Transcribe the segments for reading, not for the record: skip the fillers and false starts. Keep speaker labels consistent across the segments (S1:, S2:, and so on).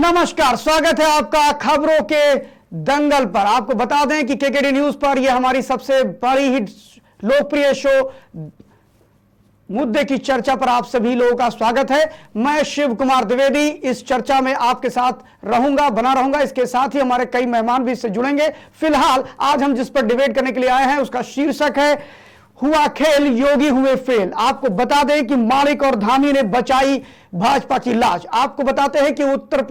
S1: नमस्कार, स्वागत है आपका खबरों के दंगल पर। आपको बता दें कि केकेडी न्यूज पर यह हमारी सबसे बड़ी ही लोकप्रिय शो मुद्दे की चर्चा पर आप सभी लोगों का स्वागत है। मैं शिव कुमार द्विवेदी इस चर्चा में आपके साथ बना रहूंगा। इसके साथ ही हमारे कई मेहमान भी इससे जुड़ेंगे। फिलहाल आज हम जिस पर डिबेट करने के लिए आए हैं उसका शीर्षक है हुआ खेल योगी हुए फेल। आपको बता दें कि मालिक और धामी ने बचाई भाजपा की लाज। आपको बताते हैं कि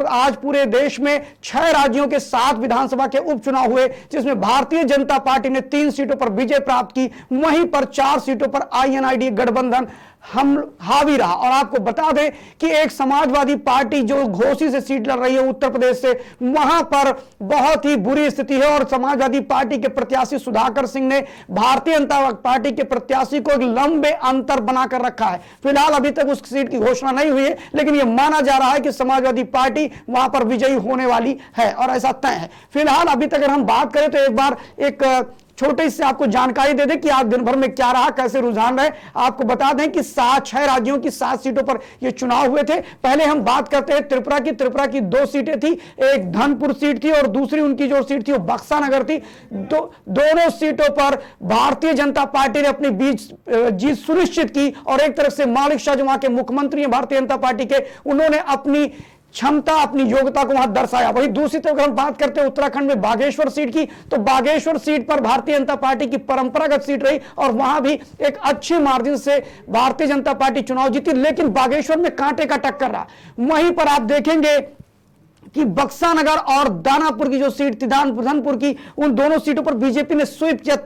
S1: आज पूरे देश में 6 राज्यों के 7 विधानसभा के उपचुनाव हुए, जिसमें भारतीय जनता पार्टी ने 3 सीटों पर विजय प्राप्त की। वहीं पर 4 सीटों पर INID गठबंधन हम हावी रहा। और आपको बता दें कि एक समाजवादी पार्टी जो घोसी से सीट लड़ रही है उत्तर प्रदेश से, वहां पर बहुत ही बुरी स्थिति है। और समाजवादी पार्टी के प्रत्याशी सुधाकर सिंह ने भारतीय जनता पार्टी के प्रत्याशी को एक लंबे अंतर बनाकर रखा है। फिलहाल अभी तक उस सीट की घोषणा नहीं हुई है, लेकिन यह माना जा रहा है कि समाजवादी पार्टी वहां पर विजयी होने वाली है और ऐसा तय है। फिलहाल अभी तक अगर हम बात करें तो एक बार एक छोटे से आपको जानकारी दे दें कि आज दिन भर में क्या रहा, कैसे रुझान रहे। आपको बता दें कि 6 राज्यों की 7 सीटों पर ये चुनाव हुए थे। पहले हम बात करते हैं त्रिपुरा की 2 सीटें थी। एक धनपुर सीट थी और दूसरी उनकी जो सीट थी वो बक्सा नगर थी। दोनों सीटों पर भारतीय जनता पार्टी ने अपनी जीत सुनिश्चित की। और एक तरफ से मालिक शाह जो वहां के मुख्यमंत्री हैं भारतीय जनता पार्टी के, उन्होंने अपनी क्षमता, अपनी योग्यता को वहां दर्शाया। वही दूसरी तरफ अगर हम बात करते हैं उत्तराखंड में बागेश्वर सीट की, तो बागेश्वर सीट पर भारतीय जनता पार्टी की परंपरागत सीट रही और वहां भी एक अच्छे मार्जिन से भारतीय जनता पार्टी चुनाव जीती। लेकिन बागेश्वर में कांटे का टक्कर रहा। वहीं पर आप देखेंगे कि बक्सा नगर और दानापुर की जो सीट थी धनपुर की, उन दोनों सीटों पर बीजेपी ने स्वीप किया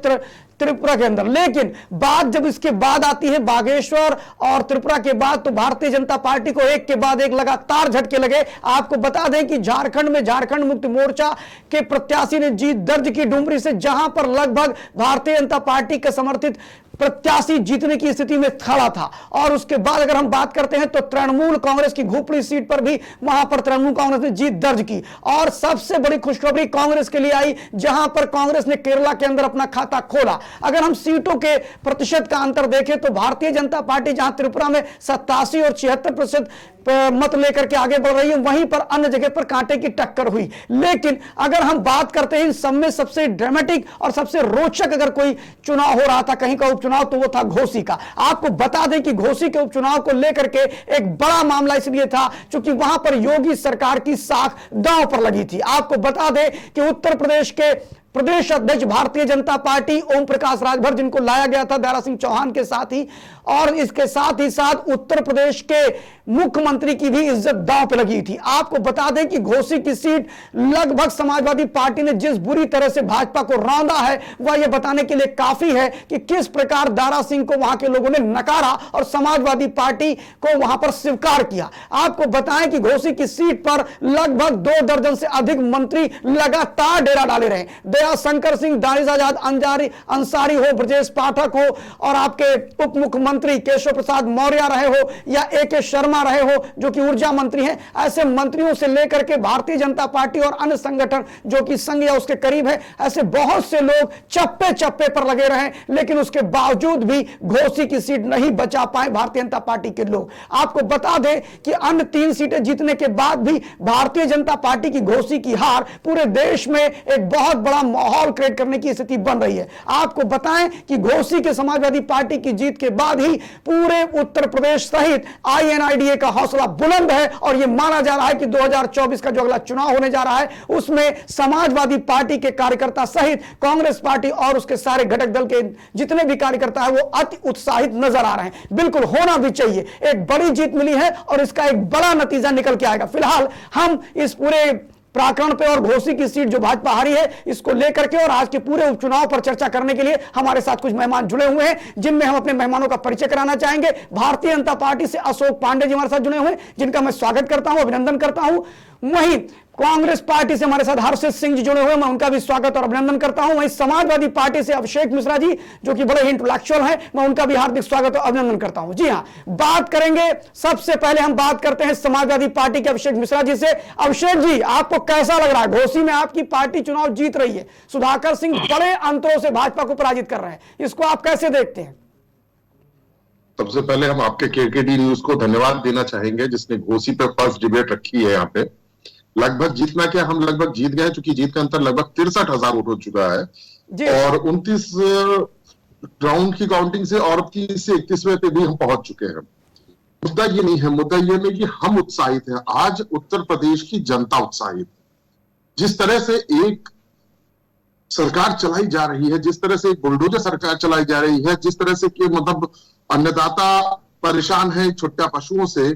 S1: त्रिपुरा के अंदर। लेकिन बात जब इसके बाद आती है बागेश्वर और त्रिपुरा के बाद, तो भारतीय जनता पार्टी को एक के बाद एक लगातार झटके लगे। आपको बता दें कि झारखंड में झारखंड मुक्ति मोर्चा के प्रत्याशी ने जीत दर्ज की डुमरी से, जहां पर लगभग भारतीय जनता पार्टी के समर्थित प्रत्याशी जीतने की स्थिति में खड़ा था। और उसके बाद अगर हम बात करते हैं तो तृणमूल कांग्रेस की घोपड़ी सीट पर भी वहां पर तृणमूल कांग्रेस ने जीत दर्ज की। और सबसे बड़ी खुशखबरी कांग्रेस के लिए आई, जहां पर कांग्रेस ने केरला के अंदर अपना खाता खोला। अगर हम सीटों के प्रतिशत का अंतर देखें तो भारतीय जनता पार्टी जहां त्रिपुरा में 87 और 76% मत लेकर के आगे बढ़ रही है, वहीं पर अन्य जगह पर कांटे की टक्कर हुई। लेकिन अगर हम बात करते हैं इन सब में सबसे ड्रामेटिक और सबसे रोचक अगर कोई चुनाव हो रहा था कहीं का उपचुनाव, तो वो था घोसी का। आपको बता दें कि घोसी के उपचुनाव को लेकर के एक बड़ा मामला इसलिए था क्योंकि वहां पर योगी सरकार की साख दांव पर लगी थी। आपको बता दें कि उत्तर प्रदेश के प्रदेश अध्यक्ष भारतीय जनता पार्टी ओम प्रकाश राजभर, जिनको लाया गया था दारा सिंह चौहान के साथ ही, और इसके साथ ही साथ उत्तर प्रदेश के मुख्यमंत्री की भी इज्जत दांव पे लगी थी। आपको बता दें कि घोसी की सीट लगभग समाजवादी पार्टी ने जिस बुरी तरह से भाजपा को रौंदा है, वह यह बताने के लिए काफी है कि किस प्रकार दारा सिंह को वहां के लोगों ने नकारा और समाजवादी पार्टी को वहां पर स्वीकार किया। आपको बताएं कि घोसी की सीट पर लगभग 2 दर्जन से अधिक मंत्री लगातार डेरा डाले रहे। दया शंकर सिंह, दानिश आजाद अंसारी हो, ब्रजेश पाठक हो, और आपके उप मुख्यमंत्री केशव प्रसाद मौर्य रहे हो या AK शर्मा रहे हो जो कि ऊर्जा मंत्री हैं, ऐसे मंत्रियों से लेकर के भारतीय जनता पार्टी और अन्य संगठन जो कि संघ या उसके करीब है, ऐसे बहुत से लोग चप्पे चप्पे पर लगे रहे। लेकिन उसके बावजूद भी घोसी की सीट नहीं बचा पाए भारतीय जनता पार्टी के लोग। आपको बता दें कि अन्य 3 सीटें जीतने के बाद भी भारतीय जनता पार्टी की घोसी की हार पूरे देश में एक बहुत बड़ा माहौल क्रिएट करने की स्थिति बन रही है। आपको बताएं कि घोसी के समाजवादी पार्टी की जीत के बाद ही पूरे उत्तर प्रदेश सहित INIDA का हौसला बुलंद है। और यह माना जा रहा है कि 2024 का जो अगला चुनाव होने जा रहा है उसमें समाजवादी पार्टी के कार्यकर्ता सहित कांग्रेस पार्टी और उसके सारे घटक दल के जितने भी कार्यकर्ता है वो अति उत्साहित नजर आ रहे हैं। बिल्कुल होना भी चाहिए। एक बड़ी जीत मिली है और इसका एक बड़ा नतीजा निकल के आएगा। फिलहाल हम इस पूरे प्रकरण पे और घोसी की सीट जो भाजपा हारी है इसको लेकर के और आज के पूरे उपचुनाव पर चर्चा करने के लिए हमारे साथ कुछ मेहमान जुड़े हुए हैं, जिनमें हम अपने मेहमानों का परिचय कराना चाहेंगे। भारतीय जनता पार्टी से अशोक पांडे जी हमारे साथ जुड़े हुए हैं, जिनका मैं स्वागत करता हूं, अभिनंदन करता हूं। वहीं कांग्रेस पार्टी से हमारे साथ हर्षित सिंह जी जुड़े हुए, मैं उनका भी स्वागत और अभिनंदन करता हूं। वहीं समाजवादी पार्टी से अभिषेक मिश्रा जी जो कि बड़े ही इंटेलेक्चुअल हैं, मैं उनका भी हार्दिक स्वागत और अभिनंदन करता हूं। जी हां, बात करेंगे, सबसे पहले हम बात करते हैं समाजवादी पार्टी के अभिषेक मिश्रा जी से। अभिषेक जी, आपको कैसा लग रहा है? घोसी में आपकी पार्टी चुनाव जीत रही है, सुधाकर सिंह बड़े अंतरों से भाजपा को पराजित कर रहे हैं, इसको आप कैसे देखते हैं?
S2: सबसे पहले हम आपके केकेडी न्यूज को धन्यवाद देना चाहेंगे जिसने घोसी पे फर्स्ट डिबेट रखी है यहाँ पे। लगभग जीतना क्या, हम लगभग जीत गए, क्योंकि जीत का अंतर लगभग 63,000 वोट हो चुका है।
S1: जी
S2: और 29 राउंड की काउंटिंग से और 30 से 31वें पे भी हम पहुंच चुके हैं। मुद्दा ये नहीं है, मुद्दा ये नहीं कि हम उत्साहित हैं। आज उत्तर प्रदेश की जनता उत्साहित है। जिस तरह से एक सरकार चलाई जा रही है, जिस तरह से एक बुलडोजर सरकार चलाई जा रही है, जिस तरह से कि मतलब अन्नदाता परेशान है छोटा पशुओं से,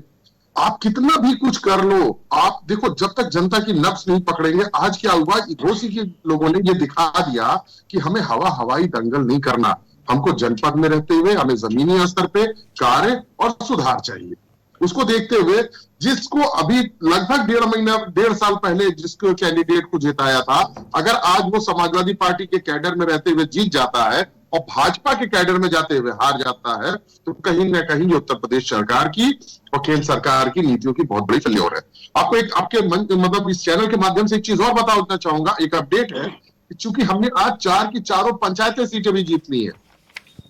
S2: आप कितना भी कुछ कर लो, आप देखो जब तक जनता की नब्ज नहीं पकड़ेंगे। आज क्या हुआ, घोसी के लोगों ने ये दिखा दिया कि हमें हवाई दंगल नहीं करना, हमको जनपद में रहते हुए हमें जमीनी स्तर पे कार्य और सुधार चाहिए। उसको देखते हुए जिसको अभी लगभग 1.5 साल पहले जिसको कैंडिडेट को जिताया था, अगर आज वो समाजवादी पार्टी के कैडर में रहते हुए जीत जाता है और भाजपा के कैडर में जाते हुए हार जाता है, तो कहीं ना कहीं उत्तर प्रदेश सरकार की और केंद्र सरकार की नीतियों की बहुत बड़ी फेल्योर है। आपको एक आपके मतलब इस चैनल के माध्यम से एक चीज और बताना चाहूंगा, एक अपडेट है कि चूंकि हमने आज 4 की चारों पंचायतें सीटें भी जीत ली है।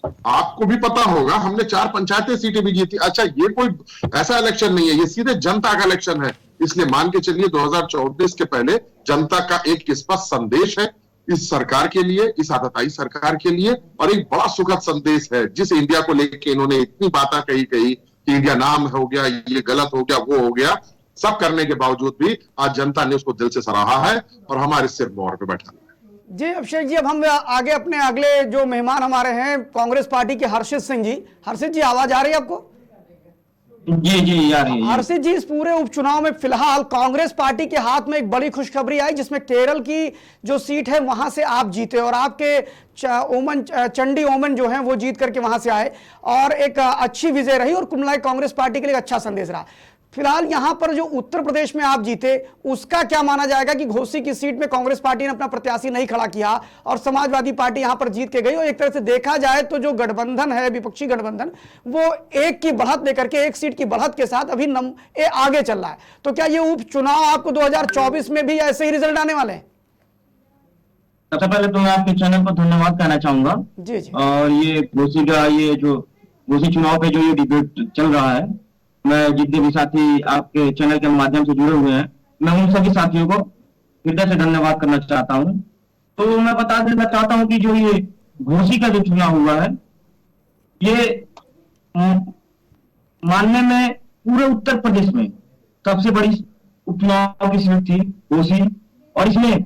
S2: आपको भी पता होगा हमने 4 पंचायतें सीटें भी जीती। अच्छा, ये कोई ऐसा इलेक्शन नहीं है, ये सीधे जनता का इलेक्शन है। इसलिए मान के चलिए 2024 के पहले जनता का एक स्पष्ट संदेश है इस सरकार के लिए, इस आताताई सरकार के लिए, और एक बड़ा सुखद संदेश है। जिस इंडिया को लेकर इन्होंने इतनी बातें कही कि इंडिया नाम हो गया, ये गलत हो गया, वो हो गया, सब करने के बावजूद भी आज जनता ने उसको दिल से सराहा है और हमारे सिर मोहर पे बैठा है।
S1: जी अभिषेक जी, अब हम आगे अपने अगले जो मेहमान हमारे हैं कांग्रेस पार्टी के हर्षित सिंह जी। हर्षित जी, आवाज आ रही है आपको?
S3: जी जी आ रही है।
S1: हर्षित जी, इस पूरे उपचुनाव में फिलहाल कांग्रेस पार्टी के हाथ में एक बड़ी खुशखबरी आई, जिसमें केरल की जो सीट है वहां से आप जीते और आपके चंडी ओमन जो हैं वो जीत करके वहां से आए और एक अच्छी विजय रही और कुल कांग्रेस पार्टी के लिए अच्छा संदेश रहा। फिलहाल यहां पर जो उत्तर प्रदेश में आप जीते, उसका क्या माना जाएगा कि घोसी की सीट में कांग्रेस पार्टी ने अपना प्रत्याशी नहीं खड़ा किया और समाजवादी पार्टी यहां पर जीत के गई, और एक तरह से देखा जाए तो जो गठबंधन है, विपक्षी गठबंधन, वो एक की बढ़त लेकर के, एक सीट की बढ़त के साथ अभी आगे चल रहा है। तो क्या ये उपचुनाव आपको 2024 में भी ऐसे ही रिजल्ट आने वाले हैं?
S3: सबसे पहले तो मैं आपके चैनल पर धन्यवाद कहना चाहूंगा।
S1: जी जी।
S3: और ये घोसी का ये जो घोसी चुनाव पे जो ये डिबेट चल रहा है, मैं जितने भी साथी आपके चैनल के माध्यम से जुड़े हुए हैं, मैं उन सभी साथियों को हृदय से धन्यवाद करना चाहता हूं। तो मैं बता देना चाहता हूं कि जो ये घोसी का जो चुनाव हुआ है, ये मानने में पूरे उत्तर प्रदेश में सबसे बड़ी उपचुनाव की सीट थी घोसी, और इसमें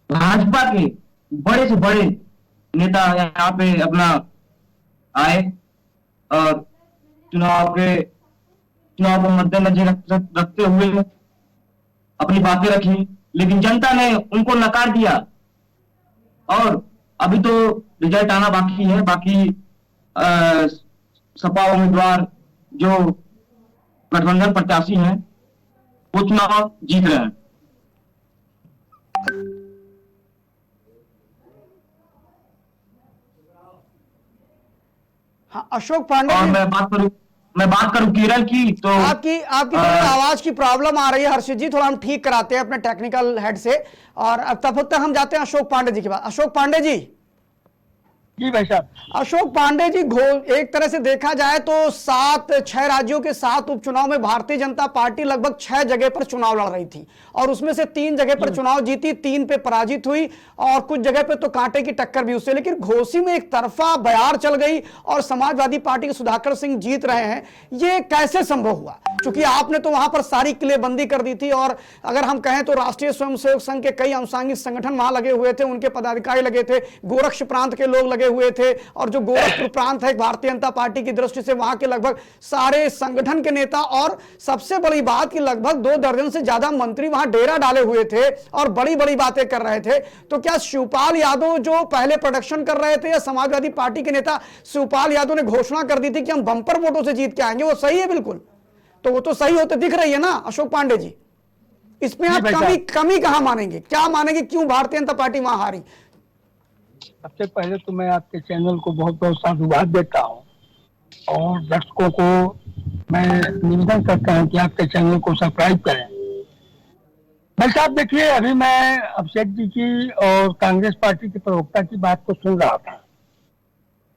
S3: भाजपा के बड़े से बड़े नेता यहाँ पे अपना आए और चुनाव को मद्देनजर रखते हुए अपनी बातें रखी, लेकिन जनता ने उनको नकार दिया और अभी तो रिजल्ट आना बाकी है। बाकी सपा उम्मीदवार जो गठबंधन प्रत्याशी हैं वो चुनाव जीत रहे हैं।
S1: हाँ, अशोक पांडे।
S3: और मैं बात करूं केरल की, तो
S1: आपकी आवाज की प्रॉब्लम आ रही है हर्षित जी, थोड़ा हम ठीक कराते हैं अपने टेक्निकल हेड से, और तब तक हम जाते हैं अशोक पांडे जी के पास। अशोक पांडे जी।
S4: जी भाई साहब।
S1: अशोक पांडे जी, एक तरह से देखा जाए तो 6 राज्यों के 7 उपचुनाव में भारतीय जनता पार्टी लगभग 6 जगह पर चुनाव लड़ रही थी और उसमें से 3 जगह पर चुनाव जीती, 3 पे पराजित हुई और कुछ जगह पे तो कांटे की टक्कर भी उससे। लेकिन घोसी में एक तरफा बयार चल गई और समाजवादी पार्टी के सुधाकर सिंह जीत रहे हैं। ये कैसे संभव हुआ? क्योंकि आपने तो वहां पर सारी किलेबंदी कर दी थी और अगर हम कहें तो राष्ट्रीय स्वयंसेवक संघ के कई अनुषंगिक संगठन वहां लगे हुए थे, उनके पदाधिकारी लगे थे, गोरक्ष प्रांत के लोग लगे हुए थे, और जो गोरखपुर प्रांत है भारतीय जनता पार्टी की दृष्टि से वहां के लगभग सारे संगठन के नेता, और सबसे बड़ी बात कि लगभग 2 दर्जन से ज्यादा मंत्री वहां डेरा डाले हुए थे और बड़ी बड़ी बातें कर रहे थे। तो क्या शिवपाल यादव जो पहले प्रोडक्शन कर रहे थे, या समाजवादी पार्टी के नेता शिवपाल यादव ने घोषणा कर दी थी कि हम बंपर वोटों से जीत के आएंगे, वो सही है? बिल्कुल, तो वो तो सही होते दिख रही है ना अशोक पांडे जी। इसमें आप कमी कहां मानेंगे, क्या मानेंगे, क्यों भारतीय जनता पार्टी वहां हारी?
S4: सबसे पहले तो मैं आपके चैनल को बहुत बहुत साधुवाद देता हूं और दर्शकों को मैं निवेदन करता हूं कि आपके चैनल को सब्सक्राइब करें। भाई साहब देखिए, अभी मैं अभिषेक जी की और कांग्रेस पार्टी के प्रवक्ता की बात को सुन रहा था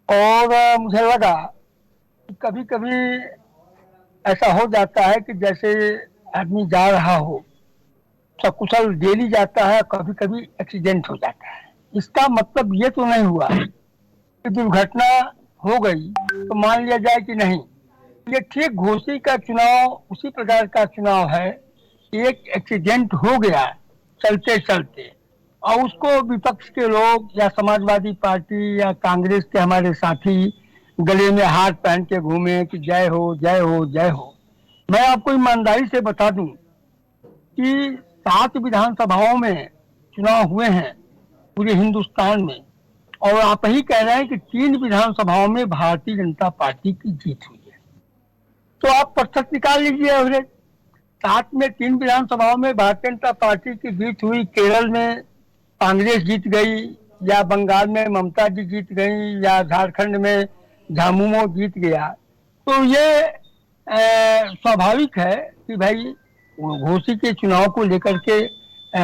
S4: और मुझे लगा कि कभी कभी ऐसा हो जाता है कि जैसे आदमी जा रहा हो सकुशल डेली जाता है, कभी कभी एक्सीडेंट हो जाता है। इसका मतलब ये तो नहीं हुआ कि दुर्घटना हो गई तो मान लिया जाए कि नहीं। ये ठीक घोसी का चुनाव उसी प्रकार का चुनाव है, एक एक्सीडेंट हो गया चलते चलते और उसको विपक्ष के लोग या समाजवादी पार्टी या कांग्रेस के हमारे साथी गले में हाथ पहन के घूमे कि जय हो जय हो जय हो। मैं आपको ईमानदारी से बता दूं कि 7 विधानसभाओं में चुनाव हुए हैं पूरे हिंदुस्तान में, और आप ही कह रहे हैं कि 3 विधानसभाओं में भारतीय जनता पार्टी की जीत हुई है। तो आप प्रतिशत निकाल लीजिए एवरेज, 7 में 3 विधानसभाओं में भारतीय जनता पार्टी की जीत हुई, केरल में कांग्रेस जीत गई, या बंगाल में ममता जी जीत गई, या झारखंड में झामुमो जीत गया। तो ये स्वाभाविक है कि भाई घोसी के चुनाव को लेकर के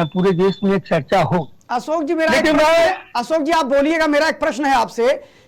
S4: पूरे देश में चर्चा हो।
S1: अशोक जी अशोक जी आप बोलिएगा, मेरा एक प्रश्न है आपसे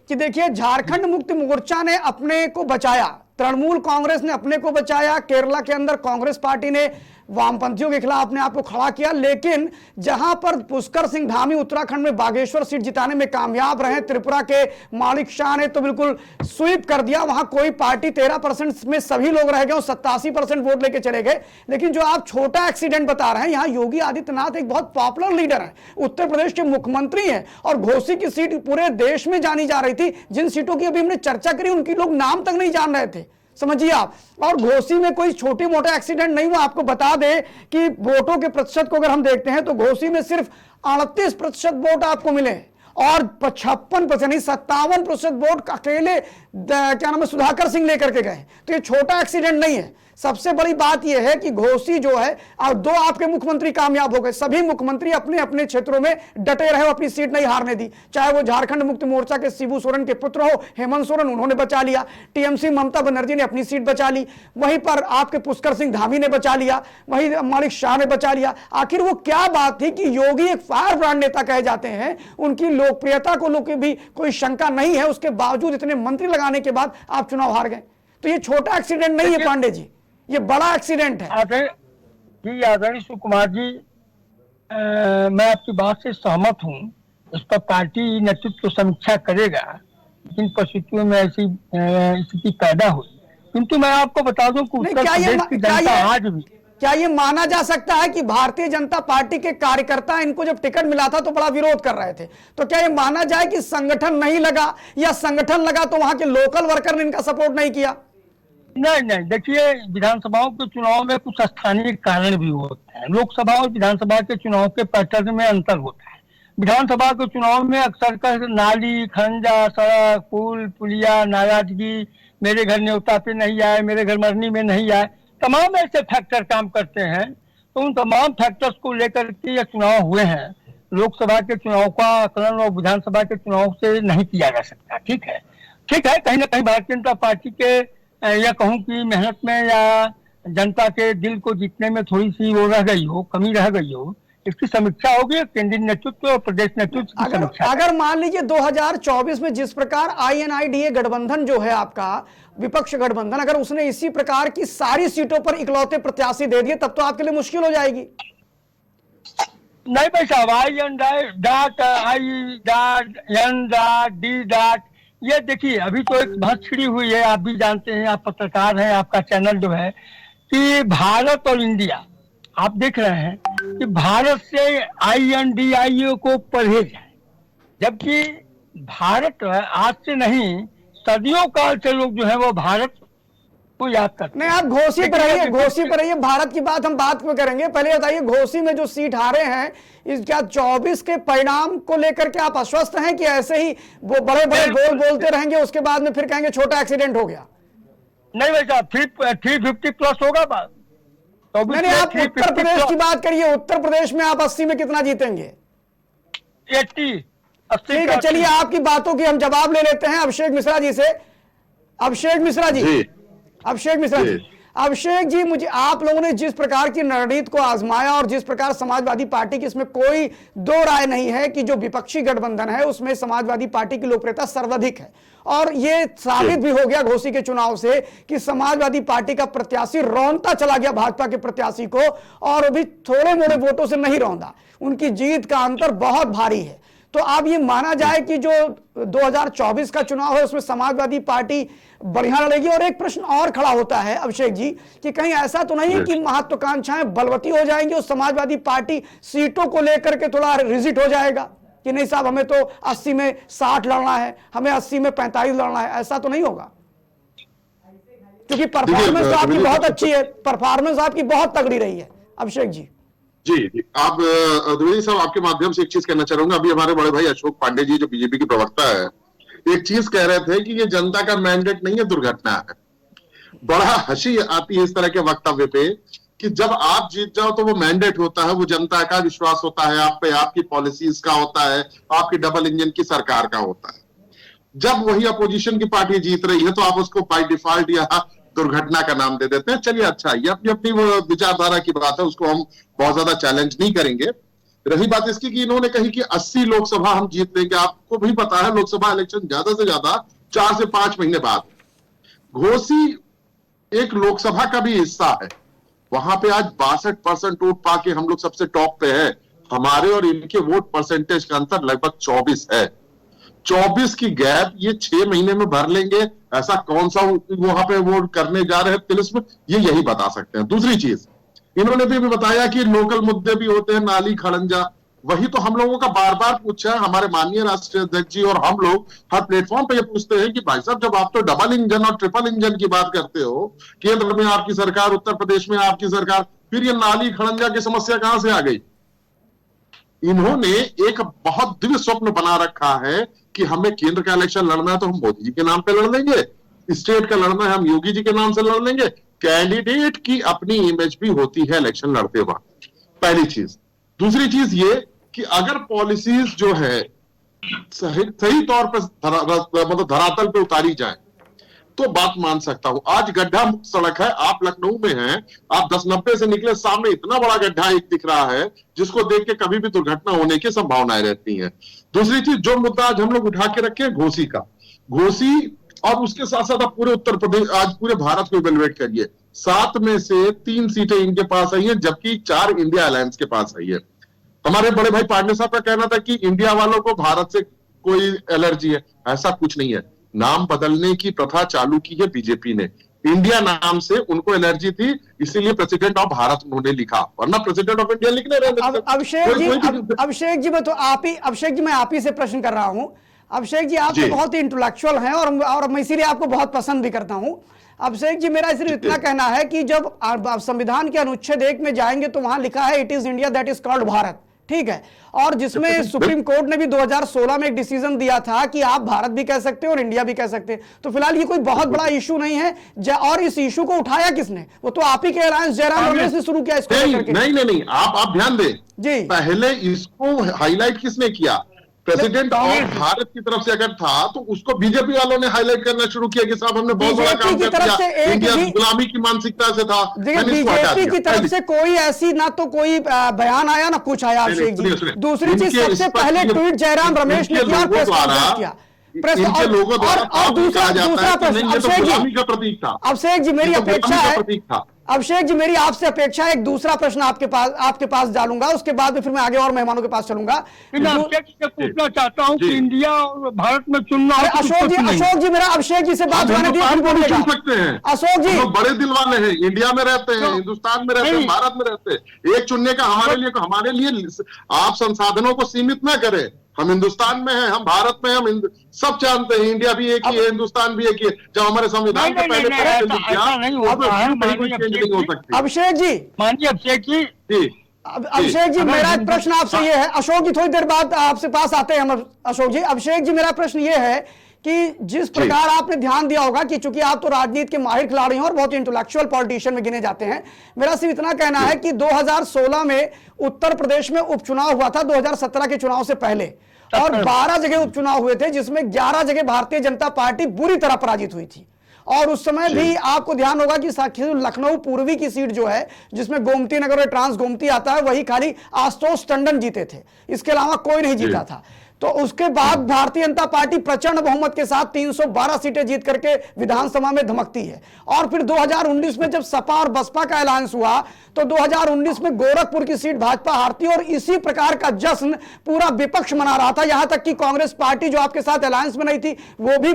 S1: कि देखिए झारखंड मुक्ति मोर्चा ने अपने को बचाया, तृणमूल कांग्रेस ने अपने को बचाया, केरला के अंदर कांग्रेस पार्टी ने वामपंथियों के खिलाफ अपने आप को खड़ा किया, लेकिन जहां पर पुष्कर सिंह धामी उत्तराखंड में बागेश्वर सीट जिताने में कामयाब रहे, त्रिपुरा के माणिक शाह ने तो बिल्कुल स्वीप कर दिया, वहां कोई पार्टी 13% में सभी लोग रह गए और 87% वोट लेके चले गए। लेकिन जो आप छोटा एक्सीडेंट बता रहे हैं, यहां योगी आदित्यनाथ एक बहुत पॉपुलर लीडर है, उत्तर प्रदेश के मुख्यमंत्री हैं, और घोसी की सीट पूरे देश में जानी जा रही थी। जिन सीटों की अभी हमने चर्चा करी उनकी लोग नाम तक नहीं जान रहे थे, समझिए आप। और घोसी में कोई छोटे मोटे एक्सीडेंट नहीं हुआ। आपको बता दें कि वोटों के प्रतिशत को अगर हम देखते हैं तो घोसी में सिर्फ 38% वोट आपको मिले और 56% यानी 57% वोट अकेले क्या नाम है सुधाकर सिंह लेकर के गए। तो ये छोटा एक्सीडेंट नहीं है। सबसे बड़ी बात यह है कि घोसी जो है, और 2 आपके मुख्यमंत्री कामयाब हो गए, सभी मुख्यमंत्री अपने अपने क्षेत्रों में डटे रहे, अपनी सीट नहीं हारने दी। चाहे वो झारखंड मुक्ति मोर्चा के शिबू सोरेन के पुत्र हो हेमंत सोरेन, उन्होंने बचा लिया। टीएमसी ममता बनर्जी ने अपनी सीट बचा ली, वहीं पर आपके पुष्कर सिंह धामी ने बचा लिया, वहीं माणिक शाह ने बचा लिया। आखिर वो क्या बात थी कि योगी एक फायर ब्रांड नेता कहे जाते हैं, उनकी लोकप्रियता को लोग भी कोई शंका नहीं है, उसके बावजूद इतने मंत्री लगाने के बाद आप चुनाव हार गए। तो ये छोटा एक्सीडेंट नहीं है पांडे जी, ये बड़ा एक्सीडेंट है।
S4: जी आदरणीय शिव कुमार जी, मैं आपकी बात से सहमत हूँ। इस पर पार्टी नेतृत्व समीक्षा करेगा, जिन परिस्थितियों में ऐसी स्थिति पैदा हुई। किंतु मैं आपको बता दूं कि उत्तर प्रदेश की जनता आज भी,
S1: क्या ये माना जा सकता है कि भारतीय जनता पार्टी के कार्यकर्ता इनको जब टिकट मिला था तो बड़ा विरोध कर रहे थे, तो क्या ये माना जाए कि संगठन नहीं लगा, या संगठन लगा तो वहां के लोकल वर्कर ने इनका सपोर्ट नहीं किया?
S4: नहीं, देखिए विधानसभाओं के चुनाव में कुछ स्थानीय कारण भी होते हैं। लोकसभा और विधानसभा के चुनाव के पैटर्न में अंतर होता है। विधानसभा के चुनाव में अक्सर कर नाली, खंजा, सड़क, पुल, पुलिया, नाराजगी, मेरे घर न्योता पे नहीं आए, मेरे घर मरनी में नहीं आए, तमाम ऐसे फैक्टर काम करते हैं। तो उन तमाम फैक्टर्स को लेकर के ये चुनाव हुए हैं। लोकसभा के चुनाव का आकलन और विधानसभा के चुनाव से नहीं किया जा सकता। ठीक है, कहीं ना कहीं भारतीय जनता पार्टी के या कहूं कि मेहनत में या जनता के दिल को जीतने में थोड़ी सी वो रह गई हो, कमी रह गई हो। इसकी समीक्षा होगी केंद्रीय नेतृत्व और प्रदेश नेतृत्व की समीक्षा।
S1: अगर मान लीजिए 2024 में जिस प्रकार INIDA गठबंधन जो है आपका विपक्ष गठबंधन, अगर उसने इसी प्रकार की सारी सीटों पर इकलौते प्रत्याशी दे दिए, तब तो आपके लिए मुश्किल हो जाएगी।
S4: नहीं भाई साहब, I.N.D. ये देखिए, अभी तो एक बहस छिड़ी हुई है, आप भी जानते हैं, आप पत्रकार हैं, आपका चैनल जो है, कि भारत और इंडिया, आप देख रहे हैं कि भारत से INDIA को परहेज है, जबकि भारत आज से नहीं सदियों काल से लोग जो है वो भारत को याद करते।
S1: नहीं, आप घोसी पर रहिए, घोसी पर रहिए, भारत की बात हम बात में करेंगे। पहले बताइए, घोसी में जो सीट हारे हैं, इस क्या 24 के परिणाम को लेकर के आप आश्वस्त हैं कि ऐसे ही वो बड़े बड़े बोल बोलते रहेंगे, उसके बाद में फिर कहेंगे छोटा एक्सीडेंट हो गया?
S4: नहीं भाई साहब, 350 प्लस होगा बात।
S1: तो नहीं, आप उत्तर प्रदेश की बात करिए, उत्तर प्रदेश में आप 80 में कितना जीतेंगे?
S4: 80।
S1: ठीक है, चलिए आपकी बातों की हम जवाब ले लेते हैं अभिषेक मिश्रा जी से। अभिषेक मिश्रा जी, अभिषेक जी, मुझे आप लोगों ने जिस प्रकार की रणनीति को आजमाया और जिस प्रकार समाजवादी पार्टी की, इसमें कोई दो राय नहीं है कि जो विपक्षी गठबंधन है उसमें समाजवादी पार्टी की लोकप्रियता सर्वाधिक है। और ये साबित भी हो गया घोसी के चुनाव से कि समाजवादी पार्टी का प्रत्याशी रौंदता चला गया भाजपा के प्रत्याशी को, और अभी थोड़े मोड़े वोटों से नहीं रौंदा। उनकी जीत का अंतर बहुत भारी है। तो अब ये माना जाए कि जो 2024 का चुनाव है उसमें समाजवादी पार्टी बढ़िया लड़ेगी। और एक प्रश्न और खड़ा होता है अभिषेक जी कि कहीं ऐसा तो नहीं है कि महत्वाकांक्षाएं बलवती हो जाएंगी और समाजवादी पार्टी सीटों को लेकर के थोड़ा रिजिट हो जाएगा कि नहीं साहब, हमें तो 80 में 60 लड़ना है, हमें 80 में 45 लड़ना है, ऐसा तो नहीं होगा? क्योंकि परफॉर्मेंस तो आपकी बहुत अच्छी है, परफॉर्मेंस आपकी बहुत तगड़ी रही है अभिषेक जी।
S2: जी, आप द्विवेदी साहब, आपके माध्यम से एक चीज कहना चाहूंगा। अभी हमारे बड़े भाई अशोक पांडे जी जो बीजेपी के प्रवक्ता है, एक चीज कह रहे थे कि ये जनता का मैंडेट नहीं है, दुर्घटना है। बड़ा हंसी आती है इस तरह के वक्तव्य पे कि जब आप जीत जाओ तो वो मैंडेट होता है, वो जनता का विश्वास होता है आप पे, आपकी पॉलिसीज का होता है, आपकी डबल इंजन की सरकार का होता है। जब वही अपोजिशन की पार्टी जीत रही है तो आप उसको बाय डिफॉल्ट या दुर्घटना का नाम दे देते हैं। चलिए, अच्छा, ये अपनी अपनी विचारधारा की बात है, उसको हम बहुत ज्यादा चैलेंज नहीं करेंगे। रही बात इसकी कि इन्होंने कही कि 80 लोकसभा हम जीत लेंगे। आपको भी पता है लोकसभा इलेक्शन ज्यादा से ज्यादा 4 से 5 महीने बाद। घोसी एक लोकसभा का भी हिस्सा है, वहां पे आज 62% वोट पाके हम लोग सबसे टॉप पे है। हमारे और इनके वोट परसेंटेज का अंतर लगभग 24 है। 24 की गैप ये 6 महीने में भर लेंगे, ऐसा कौन सा वहां पे वो करने जा रहे हैं तिलिस्म, ये यही बता सकते हैं। दूसरी चीज इन्होंने भी बताया कि लोकल मुद्दे भी होते हैं, नाली खड़ंजा, वही तो हम लोगों का बार बार पूछा है हमारे माननीय राष्ट्रीय अध्यक्ष जी, और हम लोग हर प्लेटफॉर्म पे ये पूछते हैं कि भाई साहब, जब आप तो डबल इंजन और ट्रिपल इंजन की बात करते हो, केंद्र में आपकी सरकार, उत्तर प्रदेश में आपकी सरकार, फिर ये नाली खड़ंजा की समस्या कहां से आ गई? इन्होंने एक बहुत दिव्य स्वप्न बना रखा है कि हमें केंद्र का इलेक्शन लड़ना है तो हम मोदी जी के नाम पे लड़ लेंगे, स्टेट का लड़ना है हम योगी जी के नाम से लड़ लेंगे। कैंडिडेट की अपनी इमेज भी होती है इलेक्शन लड़ते वक्त, पहली चीज। दूसरी चीज ये कि अगर पॉलिसीज जो है सही तौर पर मतलब धरातल पे उतारी जाए तो बात मान सकता हूं। आज गड्ढा मुक्त सड़क है, आप लखनऊ में हैं, आप 1090 से निकले, सामने इतना बड़ा गड्ढा एक दिख रहा है जिसको देख के कभी भी दुर्घटना होने की संभावनाएं रहती हैं। दूसरी चीज, जो मुद्दा आज हम लोग उठा के रखे घोसी का, घोसी और उसके साथ साथ आप पूरे उत्तर प्रदेश, आज पूरे भारत को इवेलुएट करिए, 7 में से 3 सीटें इनके पास आई है, जबकि 4 इंडिया अलायंस के पास आई है। हमारे बड़े भाई पांडे साहब का कहना था कि इंडिया वालों को भारत से कोई एलर्जी है, ऐसा कुछ नहीं है। नाम बदलने की प्रथा चालू की है बीजेपी ने, इंडिया नाम से उनको एलर्जी थी, इसीलिए प्रेसिडेंट ऑफ भारत उन्होंने लिखा, वरना प्रेसिडेंट ऑफ इंडिया लिखने रहे।
S1: अभिषेक जी, मैं तो अभिषेक जी, मैं आप ही से प्रश्न कर रहा हूं। अभिषेक जी, आप तो बहुत ही इंटेलेक्चुअल हैं और मैं इसीलिए आपको बहुत पसंद भी करता हूं। अभिषेक जी, मेरा सिर्फ इतना कहना है कि जब आप संविधान के अनुच्छेद 1 में जाएंगे तो वहां लिखा है it is India that is called Bharat, ठीक है, और जिसमें सुप्रीम कोर्ट ने भी 2016 में एक डिसीजन दिया था कि आप भारत भी कह सकते हैं और इंडिया भी कह सकते हैं। तो फिलहाल ये कोई बहुत बड़ा इशू नहीं है। और इस इशू को उठाया किसने? वो तो आप ही के अलायंस जयराम रमेश ने शुरू किया इसको लेकर के।
S2: नहीं, आप ध्यान दें जी, पहले इसको हाईलाइट किसने किया? प्रेसिडेंट ऑफ भारत की तरफ से अगर था तो उसको बीजेपी वालों ने हाईलाइट करना शुरू किया कि साहब हमने बहुत बड़ा काम कर दिया, इंडिया गुलामी की मानसिकता से था।
S1: बीजेपी की तरफ से कोई ऐसी ना तो कोई बयान आया ना कुछ आया अभिषेक जी। दूसरी चीज, सबसे पहले ट्वीट जयराम रमेश ने किया, प्रेस कॉन्फ्रेंस किया,
S2: इनके लोगों द्वारा
S1: और दूसरा प्रश्न अभिषेक जी, मेरी अपेक्षा है, अभिषेक जी मेरी आपसे अपेक्षा है, एक दूसरा प्रश्न आपके पास डालूंगा, उसके बाद में फिर मैं आगे और मेहमानों के पास चलूंगा।
S4: पूछना चाहता हूँ कि इंडिया और भारत में चुनना है।
S1: अशोक जी मेरा अभिषेक जी से बात होने दीजिए। अशोक जी
S2: बड़े दिल वाले हैं, इंडिया में रहते हैं, हिंदुस्तान में रहते हैं, भारत में रहते हैं, एक चुनने का हमारे लिए आप संसाधनों को सीमित ना करें। हम हिंदुस्तान में हैं, हम भारत में, हम सब जानते हैं इंडिया भी एक ही है, हिंदुस्तान भी एक ही है। जब हमारे संविधान के पहले
S1: अभिषेक जी,
S4: मानिए
S1: अभिषेक जी, मेरा प्रश्न आपसे ये है, अशोक जी थोड़ी देर बाद आपसे पास आते हैं हम। अशोक जी, अभिषेक जी मेरा प्रश्न ये है कि जिस प्रकार आपने ध्यान दिया होगा कि चूंकि आप तो राजनीति के माहिर खिलाड़ी हैं और बहुत इंटेलेक्चुअल पॉलिटिशियन में गिने जाते हैं, मेरा सिर्फ इतना कहना है कि 2016 में उत्तर प्रदेश में उपचुनाव हुआ था 2017 के चुनाव से पहले, और 12 जगह उपचुनाव हुए थे जिसमें 11 जगह भारतीय जनता पार्टी बुरी तरह पराजित हुई थी। और उस समय भी आपको ध्यान होगा कि लखनऊ पूर्वी की सीट जो है जिसमें गोमती नगर और ट्रांस गोमती आता है, वही खाली आशुतोष टंडन जीते थे, इसके अलावा कोई नहीं जीता था। तो उसके बाद भारतीय जनता पार्टी प्रचंड बहुमत के साथ 312 सीटें जीत करके विधानसभा में धमकती है। और फिर 2019 में जब सपा और बसपा का अलायंस हुआ तो 2019 में गोरखपुर की सीट भाजपा हारती और इसी प्रकार का जश्न पूरा विपक्ष मना रहा था। यहां तक कि कांग्रेस पार्टी जो आपके साथ अलायंस में नहीं थी वो भी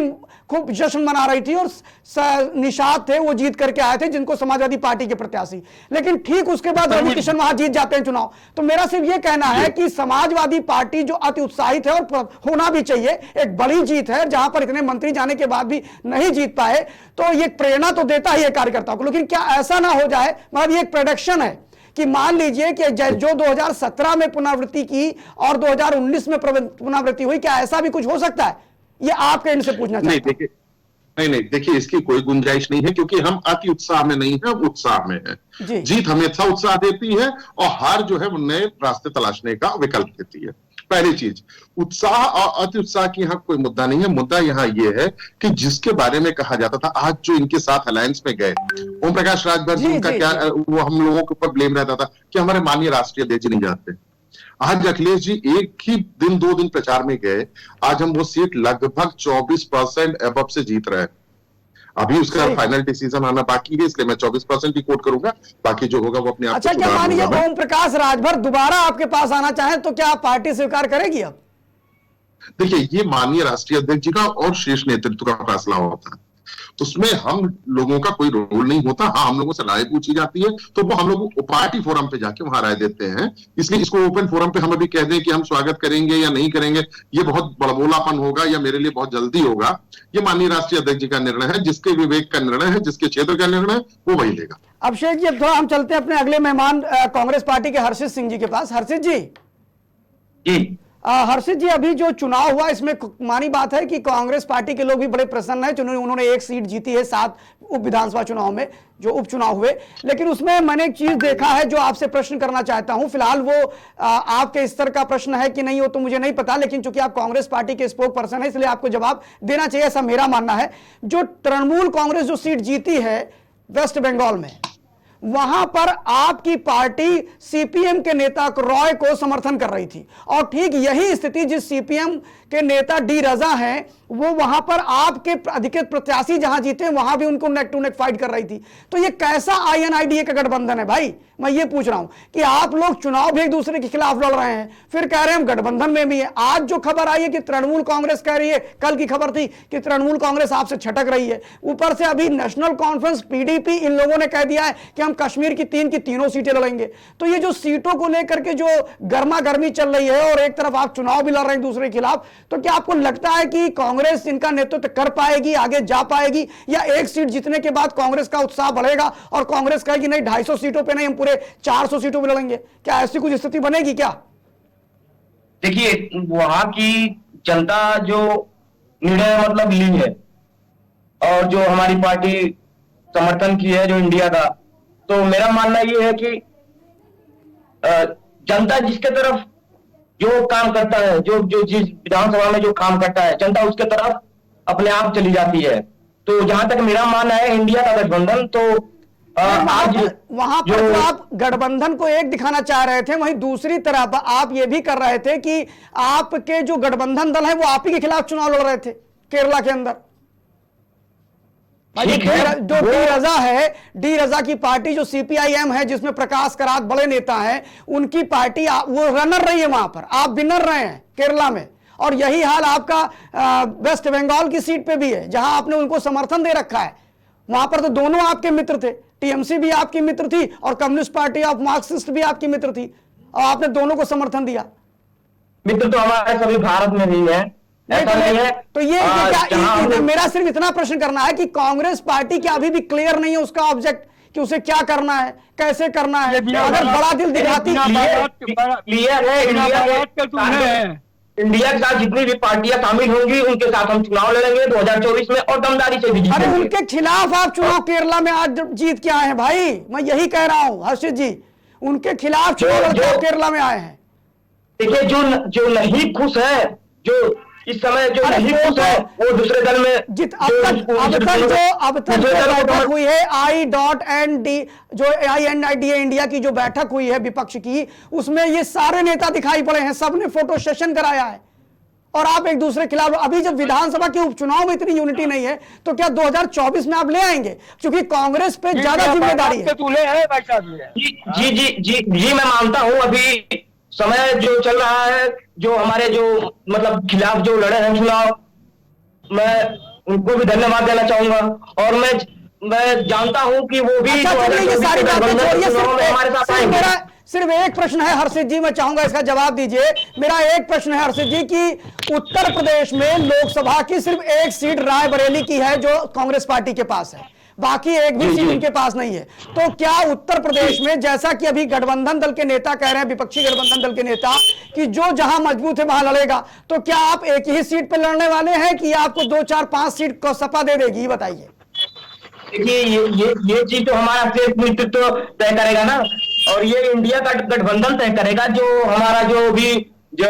S1: खूब जश्न मना रही थी और निषाद थे वो जीत करके आए थे, जिनको समाजवादी पार्टी के प्रत्याशी। लेकिन ठीक उसके बाद रवि किशन वहां जीत जाते हैं चुनाव। तो मेरा सिर्फ ये कहना है कि समाजवादी पार्टी जो अति उत्साहित है और होना भी चाहिए, एक बड़ी जीत है जहां पर इतने मंत्री जाने के बाद भी नहीं जीत पाए, तो ये प्रेरणा तो देता ही है कार्यकर्ताओं को। लेकिन क्या ऐसा ना हो जाए, मतलब ये एक प्रेडिक्शन है कि मान लीजिए कि जो 2017 में पुनरावृत्ति की और 2019 में पुनरावृत्ति हुई, क्या ऐसा भी कुछ हो सकता है? ये आपके इनसे पूछना चाहता हूं।
S2: नहीं, देखिए इसकी कोई गुंजाइश नहीं है, क्योंकि हम अति उत्साह में नहीं है, उत्साह में है। जीत हमेशा उत्साह देती है और हार जो है वो नए रास्ते तलाशने का विकल्प देती है। पहली चीज, उत्साह और अति उत्साह की यहाँ कोई मुद्दा नहीं है। मुद्दा यहाँ ये है कि जिसके बारे में कहा जाता था, आज जो इनके साथ अलायंस में गए ओम प्रकाश राजभर जी का क्या वो हम लोगों के ऊपर ब्लेम रहता था कि हमारे माननीय राष्ट्रीय अध्यक्ष नहीं जाते। आज अखिलेश जी एक ही दिन 2 दिन प्रचार में गए, आज हम वो सीट लगभग 24% एबव से जीत रहे हैं। अभी उसका फाइनल डिसीजन आना बाकी है, इसलिए मैं 24% ही कोट करूंगा, बाकी जो होगा वो अपने आप।
S1: अच्छा, क्या मानिए ओम प्रकाश राजभर दोबारा आपके पास आना चाहे तो क्या पार्टी स्वीकार करेगी? अब
S2: देखिए, ये माननीय राष्ट्रीय अध्यक्ष जी का और शीर्ष नेतृत्व का फैसला होता है, उसमें हम लोगों का कोई रोल नहीं होता। हाँ, हम लोगों से राय पूछी जाती है तो वो हम लोग पार्टी फोरम पे जाके वहां राय देते हैं। इसलिए इसको ओपन फोरम पे हम अभी कह दें कि हम स्वागत करेंगे या नहीं करेंगे, ये बहुत बड़बोलापन होगा या मेरे लिए बहुत जल्दी होगा। ये माननीय राष्ट्रीय अध्यक्ष जी का निर्णय है, जिसके विवेक का निर्णय है, जिसके क्षेत्र का निर्णय वो वही लेगा।
S1: अभिषेक जी, अब थोड़ा हम चलते हैं अपने अगले मेहमान कांग्रेस पार्टी के हर्षित सिंह जी के पास। हर्षित जी, हर्षित जी, अभी जो चुनाव हुआ इसमें मानी बात है कि कांग्रेस पार्टी के लोग भी बड़े प्रसन्न हैं। उन्होंने एक सीट जीती है 7 उप विधानसभा चुनाव में जो उपचुनाव हुए। लेकिन उसमें मैंने एक चीज देखा है जो आपसे प्रश्न करना चाहता हूं। फिलहाल वो आपके स्तर का प्रश्न है कि नहीं हो तो मुझे नहीं पता, लेकिन चूंकि आप कांग्रेस पार्टी के स्पोक पर्सन है इसलिए आपको जवाब देना चाहिए, ऐसा मेरा मानना है। जो तृणमूल कांग्रेस जो सीट जीती है वेस्ट बंगाल में, वहां पर आपकी पार्टी सीपीएम के नेता रॉय को समर्थन कर रही थी और ठीक यही स्थिति जिस सीपीएम के नेता डी रजा हैं वो वहां पर आपके अधिकृत प्रत्याशी जहां जीते वहां भी उनको नेक टू नेक फाइट कर रही थी। तो ये कैसा आईएनआईडीए का गठबंधन है भाई? मैं ये पूछ रहा हूं कि आप लोग चुनाव भी एक दूसरे के खिलाफ लड़ रहे हैं, फिर कह रहे हैं हम गठबंधन में भी है। आज जो खबर आई है कि तृणमूल कांग्रेस कह रही है, कल की खबर थी कि तृणमूल कांग्रेस आपसे छटक रही है। ऊपर से अभी नेशनल कॉन्फ्रेंस पीडीपी इन लोगों ने कह दिया है कि हम कश्मीर की 3 की तीनों सीटें लड़ेंगे। तो ये जो सीटों को लेकर के जो गर्मा गर्मी चल रही है और एक तरफ आप चुनाव भी लड़ रहे हैं दूसरे के खिलाफ, तो क्या आपको लगता है कि कांग्रेस इनका नेतृत्व कर पाएगी, आगे जा पाएगी, या एक सीट जीतने के बाद कांग्रेस का उत्साह बढ़ेगा और कांग्रेस कहेगी नहीं 250 सीटों पे नहीं, हम पूरे 400 सीटों पे लड़ेंगे? क्या ऐसी कुछ स्थिति बनेगी क्या?
S3: देखिए, वहां की जनता जो निर्णय मतलब ली है और जो हमारी पार्टी समर्थन की है जो इंडिया का, तो मेरा मानना ये है कि जनता जिसके तरफ जो काम करता है, जो जिस विधानसभा में जो काम करता है, जनता उसके तरफ अपने आप चली जाती है। तो जहां तक मेरा मानना है इंडिया का गठबंधन, तो आज
S1: वहां पर जो आप गठबंधन को एक दिखाना चाह रहे थे, वहीं दूसरी तरफ आप ये भी कर रहे थे कि आपके जो गठबंधन दल है वो आप ही के खिलाफ चुनाव लड़ रहे थे केरला के अंदर। जो डी रजा है, डी रजा की पार्टी जो सीपीआईएम है जिसमें प्रकाश करात बड़े नेता हैं, उनकी पार्टी वो रनर रही है वहां पर, आप विनर रहे हैं केरला में। और यही हाल आपका वेस्ट बंगाल की सीट पे भी है जहां आपने उनको समर्थन दे रखा है। वहां पर तो दोनों आपके मित्र थे, टीएमसी भी आपकी मित्र थी और कम्युनिस्ट पार्टी ऑफ मार्क्सिस्ट भी आपकी मित्र थी, और आपने दोनों को समर्थन दिया।
S3: मित्र तो हमारे सभी भारत में भी है, ऐसा नहीं है।
S1: तो ये मेरा सिर्फ इतना प्रश्न करना है कि कांग्रेस पार्टी क्या अभी भी क्लियर नहीं है उसका ऑब्जेक्ट कि उसे क्या करना है, कैसे करना है? अगर बड़ा दिल दिखाती
S3: क्लियर है, इंडिया के साथ जितनी भी पार्टियां शामिल होंगी उनके साथ हम चुनाव लड़ेंगे 2024 में और दमदारी से भी जीतेंगे।
S1: अरे उनके खिलाफ आप चुनाव केरला में आज जीत के आए हैं भाई, मैं यही कह रहा हूं हर्षित जी, उनके खिलाफ चुनाव केरला में आए हैं।
S3: देखिए, जो नहीं खुश है, जो इस समय जो
S1: अरे
S3: नहीं
S1: वो
S3: खुश है वो दूसरे दल में
S1: अब तक जो बैठक हुई है I.N.D जो INIDA इंडिया की जो बैठक हुई है विपक्ष की, उसमें ये सारे नेता दिखाई पड़े हैं, सबने फोटो सेशन कराया है और आप एक दूसरे के खिलाफ। अभी जब विधानसभा के उपचुनाव में इतनी यूनिटी नहीं है तो क्या 2024 में आप ले आएंगे? क्योंकि कांग्रेस पे ज्यादा जिम्मेदारी है।
S3: जी जी जी जी मैं मानता हूं अभी समय जो चल रहा है, जो हमारे जो मतलब खिलाफ जो लड़े हैं चुनाव, मैं उनको भी धन्यवाद देना चाहूंगा और मैं जानता हूं कि वो भी
S1: ये सारी बातें छोड़िए,
S3: हमारे साथ आएंगे।
S1: सिर्फ एक प्रश्न है हर्षित जी, मैं चाहूंगा इसका जवाब दीजिए। मेरा एक प्रश्न है हर्षित जी कि उत्तर प्रदेश में लोकसभा की सिर्फ एक सीट रायबरेली की है जो कांग्रेस पार्टी के पास है, बाकी एक भी सीट उनके पास नहीं है। तो क्या उत्तर प्रदेश में, जैसा कि अभी गठबंधन दल के नेता कह रहे हैं, विपक्षी गठबंधन दल के नेता, कि जो जहां मजबूत है वहां लड़ेगा, तो क्या आप एक ही सीट पर लड़ने वाले हैं कि आपको 2, 4, 5 सीट को सपा दे देगी? बताइए।
S3: देखिए ये चीज तो हमारा सिर्फ नेतृत्व तय करेगा ना, और ये इंडिया का गठबंधन तय करेगा। जो हमारा जो भी जो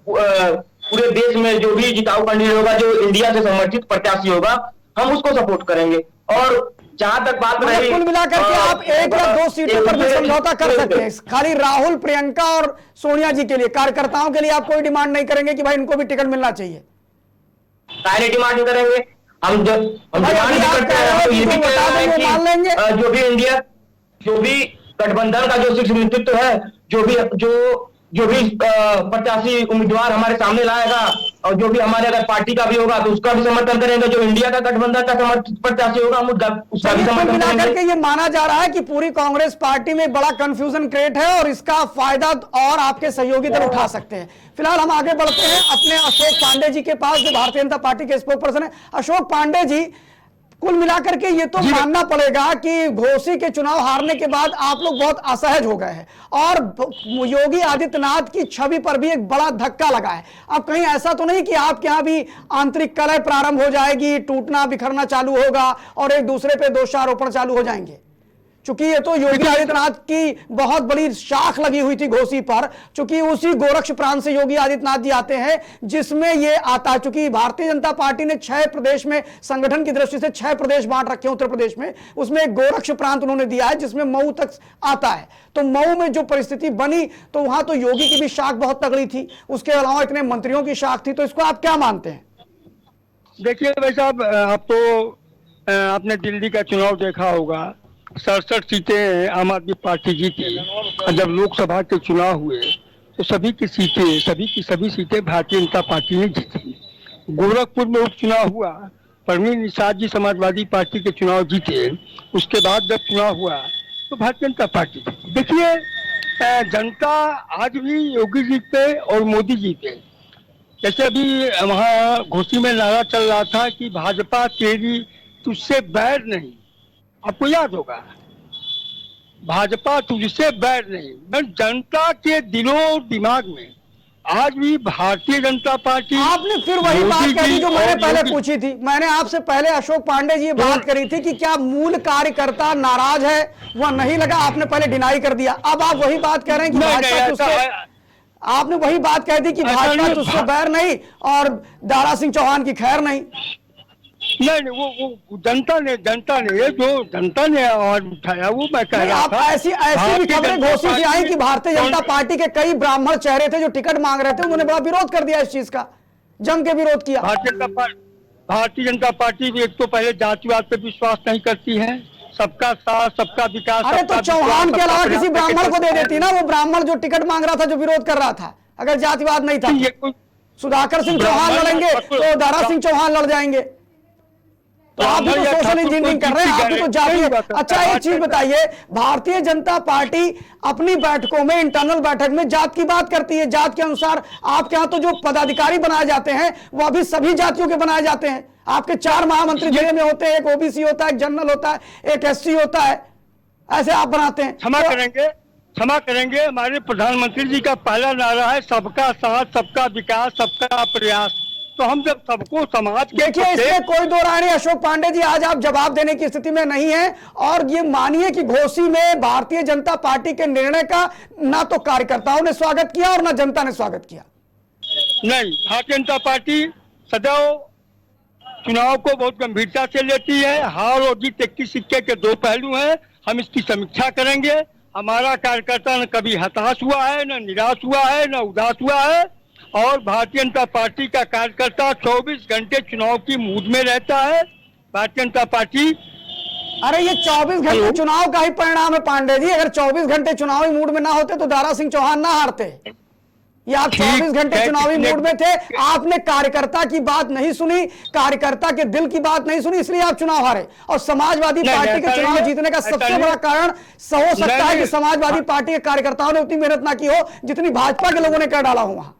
S3: पूरे देश में जो भी जिताऊ कैंडिडेट होगा, जो इंडिया से समर्थित प्रत्याशी होगा, हम उसको सपोर्ट करेंगे। और जहां तक बात रही,
S1: कुल मिलाकर के आप 1 या 2 सीटों पर भी समझौता कर सकते हैं। खाली राहुल, प्रियंका और सोनिया जी के लिए, कार्यकर्ताओं के लिए आप कोई डिमांड नहीं करेंगे कि भाई इनको भी टिकट मिलना चाहिए?
S3: सारे डिमांड करेंगे हम डिमांड भी करते हैं, तो ये भी कह रहे हैं कि जो भी इंडिया, जो भी गठबंधन का जो शीर्ष नेतृत्व है, जो भी प्रत्याशी उम्मीदवार हमारे सामने लाएगा, और जो भी हमारे अगर पार्टी का भी होगा तो उसका भी समर्थन करेंगे। जो इंडिया का गठबंधन का समर्थित प्रत्याशी होगा हम उसका भी समर्थन करेंगे।
S1: ये माना जा रहा है कि पूरी कांग्रेस पार्टी में बड़ा कंफ्यूजन क्रिएट है और इसका फायदा और आपके सहयोगी दल उठा सकते हैं। फिलहाल हम आगे बढ़ते हैं अपने अशोक पांडे जी के पास, जो भारतीय जनता पार्टी के स्पोक पर्सन है। अशोक पांडे जी, कुल मिलाकर के ये तो मानना पड़ेगा कि घोसी के चुनाव हारने के बाद आप लोग बहुत असहज हो गए हैं और योगी आदित्यनाथ की छवि पर भी एक बड़ा धक्का लगा है। अब कहीं ऐसा तो नहीं कि आपके यहां भी आंतरिक कलह प्रारंभ हो जाएगी, टूटना बिखरना चालू होगा और एक दूसरे पे दोषारोपण चालू हो जाएंगे? चूंकि ये तो योगी आदित्यनाथ की बहुत बड़ी शाख लगी हुई थी घोसी पर, चूंकि उसी गोरक्ष प्रांत से योगी आदित्यनाथ जी आते हैं जिसमें ये आता है। चूंकि भारतीय जनता पार्टी ने 6 प्रदेश में, संगठन की दृष्टि से 6 प्रदेश बांट रखे हैं उत्तर प्रदेश में, उसमें एक गोरक्ष प्रांत उन्होंने दिया है जिसमें मऊ तक आता है। तो मऊ में जो परिस्थिति बनी तो वहां तो योगी की भी शाख बहुत तगड़ी थी, उसके अलावा इतने मंत्रियों की शाख थी। तो इसको आप क्या मानते हैं?
S4: देखिए भाई साहब, आप तो आपने दिल्ली का चुनाव देखा होगा, 67 सीटें आम आदमी पार्टी जीती। और जब लोकसभा के चुनाव हुए तो सभी की सीटें भारतीय जनता पार्टी ने जीती। गोरखपुर में उपचुनाव हुआ, परवीन निषाद जी समाजवादी पार्टी के चुनाव जीते। उसके बाद जब चुनाव हुआ तो भारतीय जनता पार्टी जीती। देखिए, जनता आज भी योगी जी पे और मोदी जी पे, जैसे अभी वहाँ घोसी में नारा चल रहा था कि भाजपा तेरी तुझसे बैर नहीं, आपको याद होगा, भाजपा तुझसे बैर नहीं। जनता के दिलों दिमाग में आज भी भारतीय जनता पार्टी।
S1: आपने फिर वही बात करी जो मैंने पहले पूछी थी। मैंने आपसे पहले अशोक पांडे जी ये बात करी थी कि क्या मूल कार्यकर्ता नाराज है, वह नहीं लगा, आपने पहले डिनाई कर दिया। अब आप वही बात कह रहे हैं कि भाजपा तुझसे, आपने वही बात कह दी कि भाजपा तुझसे बैर नहीं और दारा सिंह चौहान की खैर नहीं।
S4: नहीं, वो जनता ने ये जो जनता ने आवाज उठाया वो मैं कह रहा था।
S1: ऐसी भी खबरें घोषित से आई कि भारतीय जनता पार्टी के कई ब्राह्मण चेहरे थे जो टिकट मांग रहे थे, उन्होंने बड़ा विरोध कर दिया, इस चीज का जम के विरोध किया।
S4: भारतीय जनता पार्टी भी एक तो पहले जातिवाद पे विश्वास नहीं करती है, सबका साथ सबका विकास।
S1: अरे तो चौहान के अलावा किसी ब्राह्मण को दे देती ना, वो ब्राह्मण जो टिकट मांग रहा था, जो विरोध कर रहा था, अगर जातिवाद नहीं था। सुधाकर सिंह चौहान लड़ेंगे तो दारा सिंह चौहान लड़ जाएंगे। तो आप भी तो सोशल इंजीनियरिंग कर रहे हैं, आप भी तो जातीय। अच्छा, एक चीज बताइए, भारतीय जनता पार्टी अपनी बैठकों में, इंटरनल बैठक में जात की बात करती है। जात के अनुसार आपके यहाँ तो जो पदाधिकारी बनाए जाते हैं वह भी सभी जातियों के बनाए जाते हैं। आपके 4 महामंत्री जिले में होते हैं, एक ओबीसी होता है, एक जनरल होता है, एक एससी होता है, ऐसे आप बनाते हैं।
S4: क्षमा करेंगे, हमारे प्रधानमंत्री जी का पहला नारा है सबका साथ सबका विकास सबका प्रयास। तो हम जब सबको समाज के,
S1: देखिए इसमें कोई दो राय नहीं। अशोक पांडे जी, आज आप जवाब देने की स्थिति में नहीं है और ये मानिए कि घोसी में भारतीय जनता पार्टी के निर्णय का ना तो कार्यकर्ताओं ने स्वागत किया और ना जनता ने स्वागत किया।
S4: नहीं, भारतीय जनता पार्टी सदैव चुनाव को बहुत गंभीरता से लेती है। हार और जीत एक ही सिक्के के दो पहलू हैं। हम इसकी समीक्षा करेंगे। हमारा कार्यकर्ता न कभी हताश हुआ है, न निराश हुआ है, न उदास हुआ है। और भारतीय जनता पार्टी का कार्यकर्ता 24 घंटे चुनाव की मूड में रहता है। भारतीय जनता पार्टी
S1: अरे ये 24 घंटे चुनाव का ही परिणाम है पांडे जी। अगर 24 घंटे चुनावी मूड में ना होते तो दारा सिंह चौहान ना हारते। ये आप 24 घंटे चुनावी मूड में थे, आपने कार्यकर्ता की बात नहीं सुनी, कार्यकर्ता के दिल की बात नहीं सुनी, इसलिए आप चुनाव हारे। और समाजवादी पार्टी के चुनाव जीतने का सबसे बड़ा कारण हो सकता है कि समाजवादी पार्टी के कार्यकर्ताओं ने उतनी मेहनत ना की हो जितनी भाजपा के लोगों ने कर डाला हो वहां।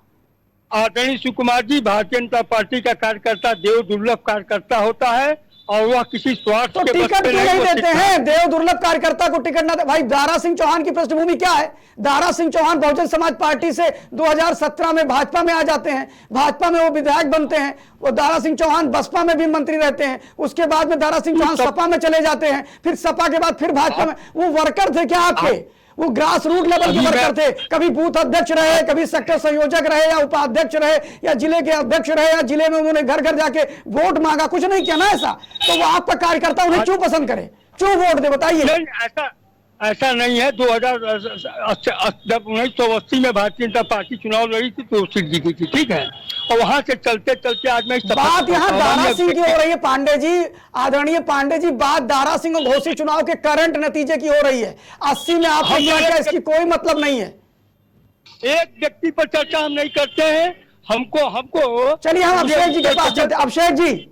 S4: आदरणीय शिवकुमार जी, भारतीय जनता पार्टी का कार्यकर्ता देव दुर्लभ कार्यकर्ता होता है और वह किसी स्वार्थ
S1: तो टिकट क्यों नहीं देते हैं? देव दुर्लभ कार्यकर्ता को टिकट ना दे। भाई दारा सिंह चौहान की पृष्ठभूमि क्या है? दारा सिंह चौहान बहुजन समाज पार्टी से 2017 में भाजपा में आ जाते हैं, भाजपा में वो विधायक बनते हैं। वो दारा सिंह चौहान बसपा में भी मंत्री रहते हैं, उसके बाद में दारा सिंह चौहान सपा में चले जाते हैं, फिर सपा के बाद फिर भाजपा में। वो वर्कर थे क्या आपके? वो ग्रास रूट लेवल के वर्कर थे। कभी बूथ अध्यक्ष रहे, कभी सेक्टर संयोजक रहे, या उपाध्यक्ष रहे, या जिले के अध्यक्ष रहे, या जिले में उन्होंने घर घर जाके वोट मांगा, कुछ नहीं किया ना ऐसा। तो वो आपका कार्यकर्ता उन्हें क्यों पसंद करे, क्यों वोट दे, बताइए।
S4: ऐसा नहीं है। 1980 में भारतीय जनता पार्टी चुनाव लड़ी थी तो सीट जीती थी, ठीक है। और वहां से चलते चलते आज मैं
S1: बात यहाँ दारा सिंह की हो रही है पांडे जी, आदरणीय पांडे जी, बात दारा सिंह और घोसी चुनाव के करंट नतीजे की हो रही है। 80 में आपने क्या किया इसकी कोई मतलब नहीं है।
S4: एक व्यक्ति पर चर्चा हम नहीं करते हैं। हमको
S1: चलिए हम अभिषेक जी के पास चलते। अभिषेक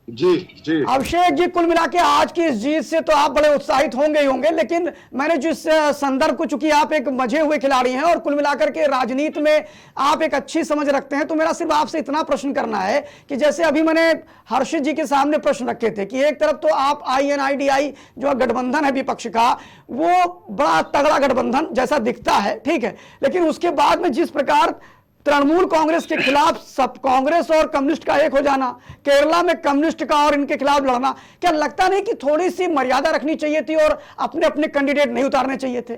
S1: जी, अभिषेक जी, कुल मिला के आज की इस जीत से तो आप बड़े उत्साहित होंगे ही होंगे, लेकिन मैंने जिस संदर्भ को, चूंकि आप एक मजे हुए खिलाड़ी हैं और कुल मिलाकर के राजनीति में आप एक अच्छी समझ रखते हैं, तो मेरा सिर्फ आपसे इतना प्रश्न करना है कि जैसे अभी मैंने हर्षित जी के सामने प्रश्न रखे थे कि एक तरफ तो आप INIDI जो गठबंधन है विपक्ष का, वो बड़ा तगड़ा गठबंधन जैसा दिखता है, ठीक है, लेकिन उसके बाद में जिस प्रकार तृणमूल कांग्रेस के खिलाफ सब कांग्रेस और कम्युनिस्ट का एक हो जाना, केरला में कम्युनिस्ट का और इनके खिलाफ लड़ना, क्या लगता नहीं कि थोड़ी सी मर्यादा रखनी चाहिए थी और अपने अपने कैंडिडेट नहीं उतारने चाहिए थे?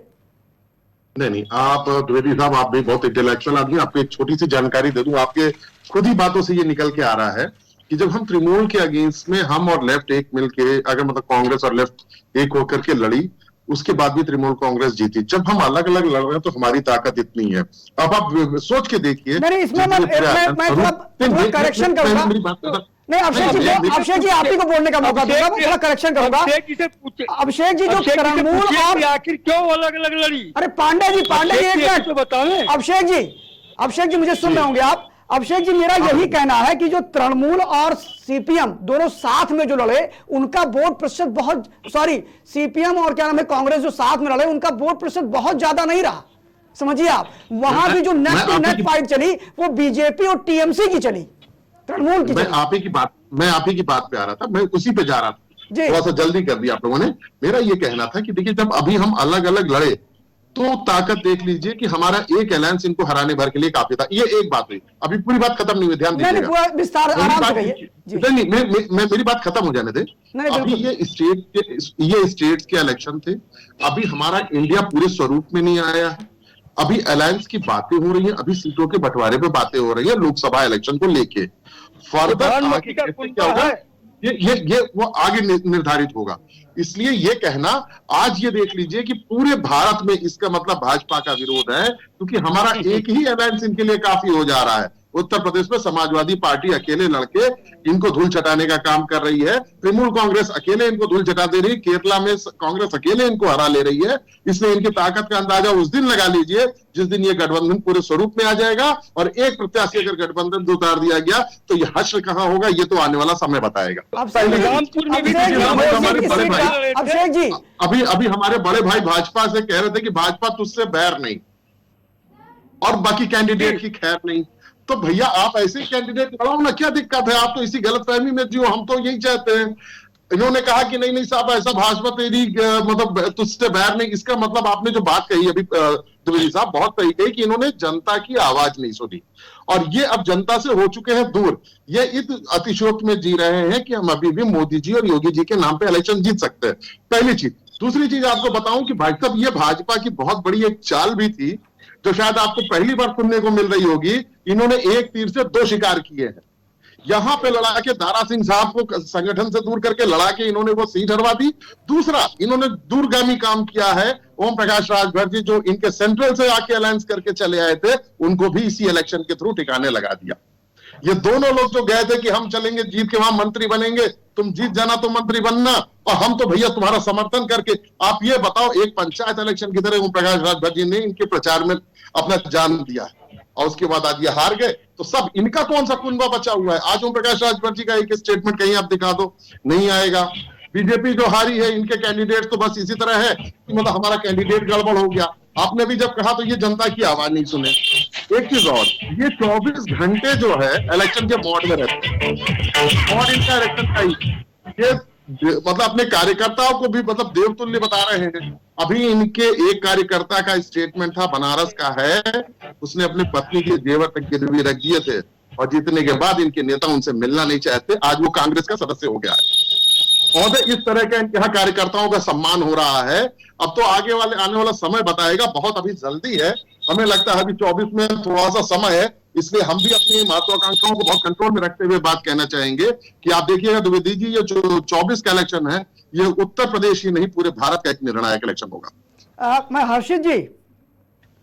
S2: नहीं, आप द्विवेदी साहब, आप भी बहुत इंटेलेक्चुअल आदमी। आपको एक छोटी सी जानकारी दे दूं, आपके खुद ही बातों से ये निकल के आ रहा है कि जब हम तृणमूल के अगेंस्ट में हम और लेफ्ट एक मिलके, अगर मतलब कांग्रेस और लेफ्ट एक होकर के लड़ी, उसके बाद भी तृणमूल कांग्रेस जीती। जब हम अलग अलग लड़ रहे हैं तो हमारी ताकत इतनी है। अब आप सोच के देखिए।
S1: नहीं, इसमें मैं थोड़ा करेक्शन करूंगा। नहीं अभिषेक जी आप ही को बोलने का मौका दूंगा, मैं थोड़ा करेक्शन करूंगा। अभिषेक जी, जो तृणमूल और
S4: आखिर क्यों अलग अलग लड़ी?
S1: अरे पांडे जी एक मिनट तो बताओ। अभिषेक जी मुझे सुन रहे होंगे आप। अभिषेक जी, मेरा यही कहना है कि जो तृणमूल और सीपीएम दोनों साथ में जो लड़े, उनका वोट प्रतिशत बहुत, सीपीएम और क्या नाम है कांग्रेस जो साथ में लड़े, उनका वोट प्रतिशत बहुत ज्यादा नहीं रहा, समझिए आप। वहां भी जो नेट टू नेट फाइट चली वो बीजेपी और टीएमसी की चली, तृणमूल की।
S2: मैं आप ही की बात पे आ रहा था, मैं उसी पे जा रहा था। थोड़ा सा जल्दी कर दिया आप लोगों ने। मेरा ये कहना था कि देखिए, जब अभी हम अलग अलग लड़े तो ताकत देख लीजिए कि हमारा एक अलायंस इनको हराने भर के लिए काफी था। ये एक बात हुई। अभी पूरी बात खत्म नहीं हुई, ध्यान दीजिएगा।
S1: विस्तार आराम से कहिए।
S2: नहीं, मैं मेरी बात खत्म हो जाने दे। अभी ये स्टेट्स के इलेक्शन थे। अभी हमारा इंडिया पूरे स्वरूप में नहीं आया है। अभी अलायंस की बातें हो रही है, अभी सीटों के बंटवारे पे बातें हो रही है लोकसभा इलेक्शन को लेके। फर्दर आगे क्या होगा ये वो आगे निर्धारित होगा। इसलिए ये कहना, आज ये देख लीजिए कि पूरे भारत में इसका मतलब भाजपा का विरोध है, क्योंकि हमारा एक ही अलायंस इनके लिए काफी हो जा रहा है। उत्तर प्रदेश में समाजवादी पार्टी अकेले लड़के इनको धूल चटाने का काम कर रही है। तृणमूल कांग्रेस अकेले इनको धूल चटा दे रही है। केरला में कांग्रेस अकेले इनको हरा ले रही है। इसलिए इनकी ताकत का अंदाजा उस दिन लगा लीजिए जिस दिन ये गठबंधन पूरे स्वरूप में आ जाएगा। और एक प्रत्याशी अगर गठबंधन से उतार दिया गया तो ये हश्र कहां होगा, ये तो आने वाला समय बताएगा। अभी हमारे बड़े भाई भाजपा से कह रहे थे कि भाजपा तुझसे बैर नहीं और बाकी कैंडिडेट की खैर नहीं। तो भैया आप ऐसे कैंडिडेट लड़ाओ ना, क्या दिक्कत है? आप तो इसी गलतफहमी में जियो, हम तो यही चाहते हैं। इन्होंने कहा कि नहीं साहब, ऐसा भाजपा तेरी मतलब तुझसे बैर नहीं। इसका मतलब आपने जो बात कही अभी द्विवेदी साहब, बहुत सही कही कि इन्होंने जनता की आवाज नहीं सुनी और ये अब जनता से हो चुके हैं दूर। ये इस अतिशोक में जी रहे हैं कि हम अभी भी मोदी जी और योगी जी के नाम पे इलेक्शन जीत सकते हैं, पहली चीज। दूसरी चीज आपको बताऊं कि भाई साहब, ये भाजपा की बहुत बड़ी एक चाल भी थी जो शायद आपको पहली बार सुनने को मिल रही होगी। इन्होंने एक तीर से दो शिकार किए हैं। यहां पे लड़ा के दारा सिंह साहब को संगठन से दूर करके लड़ा के इन्होंने वो सीट हटवा दी। दूसरा, इन्होंने दूरगामी काम किया है। ओम प्रकाश राजभर जी जो इनके सेंट्रल से आके अलायंस करके चले आए थे, उनको भी इसी इलेक्शन के थ्रू ठिकाने लगा दिया। ये दोनों लोग जो गए थे कि हम चलेंगे, जीत के वहां मंत्री बनेंगे, तुम जीत जाना तो मंत्री बनना, और हम तो भैया तुम्हारा समर्थन करके। आप ये बताओ, एक पंचायत इलेक्शन की तरह ओम प्रकाश राजभर जी ने इनके प्रचार में अपना जान दिया और उसके बाद आज ये हार गए। तो सब इनका कौन सा कुनबा बचा हुआ है? आज ओम प्रकाश राजभर जी का एक स्टेटमेंट कहीं आप दिखा दो, नहीं आएगा। बीजेपी जो हारी है, इनके कैंडिडेट तो बस इसी तरह है कि मतलब हमारा कैंडिडेट गड़बड़ हो गया। आपने भी जब कहा तो ये जनता की आवाज नहीं सुने। एक चीज और, ये 24 घंटे जो है इलेक्शन के मोड में रहते हैं और इनका इलेक्शन का ये मतलब अपने कार्यकर्ताओं को भी मतलब देवतुल्य बता रहे हैं। अभी इनके एक कार्यकर्ता का स्टेटमेंट था, बनारस का है, उसने अपनी पत्नी के जेवर तक गिरवी रख दिए थे और जीतने के बाद इनके नेता उनसे मिलना नहीं चाहते। आज वो कांग्रेस का सदस्य हो गया है और इस तरह का इनके यहाँ कार्यकर्ताओं का सम्मान हो रहा है। अब तो आगे आने वाला समय बताएगा, बहुत अभी जल्दी है। हमें लगता है अभी 24 में थोड़ा सा समय है, इसलिए हम भी अपनी महत्वाकांक्षाओं को बहुत कंट्रोल में रखते हुए बात कहना चाहेंगे कि आप देखिएगा द्विवेदी जी, ये जो 24 का इलेक्शन है, ये उत्तर प्रदेश ही नहीं पूरे भारत का एक निर्णायक इलेक्शन होगा।
S1: मैं हर्षित जी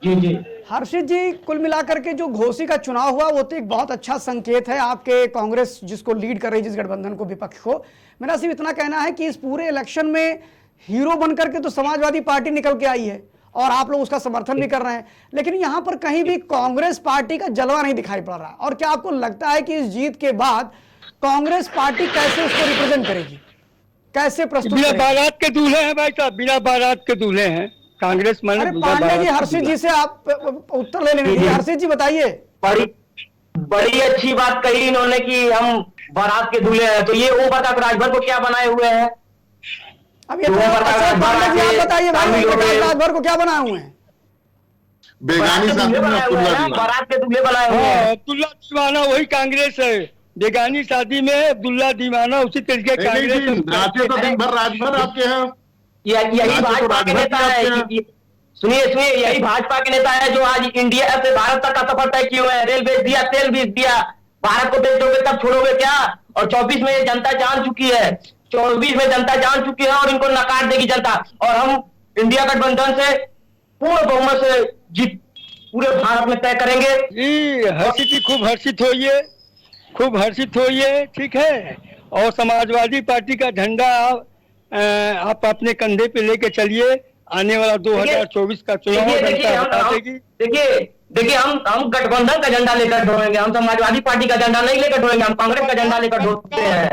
S3: जी
S1: हर्षित जी, कुल मिलाकर के जो घोसी का चुनाव हुआ वो तो एक बहुत अच्छा संकेत है आपके कांग्रेस जिसको लीड कर रही, जिस गठबंधन को, विपक्ष को। मेरा सिर्फ इतना कहना है कि इस पूरे इलेक्शन में हीरो बनकर के तो समाजवादी पार्टी निकल के आई है और आप लोग उसका समर्थन भी कर रहे हैं, लेकिन यहां पर कहीं भी कांग्रेस पार्टी का जलवा नहीं दिखाई पड़ रहा। और क्या आपको लगता है कि इस जीत के बाद कांग्रेस पार्टी कैसे उसको रिप्रेजेंट करेगी, कैसे प्रस्तुत
S5: बिना
S1: करेगी?
S5: बारात के दूल्हे हैं भाई साहब, बिना बारात के दूल्हे हैं कांग्रेस।
S1: अरे पांडे जी, हर्षित जी से आप उत्तर ले लेंगे। हर्षित जी बताइए।
S3: बड़ी अच्छी बात कही इन्होंने कि हम बारात के दूल्हे हैं। तो ये ओम प्रकाश राजभर को क्या बनाए हुए हैं?
S1: अब ये पांडे जी आप बताइए भाई, प्रकाश राजभर को क्या बनाए हुए हैं?
S2: बेगानी शादी में
S3: बारात के दूल्हे बनाए हुए हैं।
S5: अब्दुल्ला दीवाना वही कांग्रेस है, बेगानी शादी में अब्दुल्ला दीवाना उसी तरीके कांग्रेस।
S2: नाचे तो दिन भर राजभर आपके यहाँ।
S3: यही भाजपा के नेता है। सुनिए, यही भाजपा के नेता है जो आज इंडिया से भारत तक का सफर तय किए हुए हैं। रेल बेच दिया, तेल बेच दिया। भारत को बेच दोगे तब छोड़ोगे क्या? और 24 में जनता जान चुकी है, 24 में जनता जान चुकी है और इनको नकार देगी जनता। और हम इंडिया गठबंधन से पूर्ण बहुमत से जीत पूरे भारत में तय करेंगे।
S5: जी हर्षित जी, खूब हर्षित होइए, खूब हर्षित होइए, ठीक है। और समाजवादी पार्टी का झंडा आप अपने कंधे पे लेके चलिए। आने वाला 2024 का चुनाव जनता बता देगी।
S3: देखिए हम गठबंधन का झंडा लेकर ढोएंगे, हम समाजवादी पार्टी का झंडा नहीं लेकर ढोएंगे, हम कांग्रेस का झंडा लेकर ढोते हैं।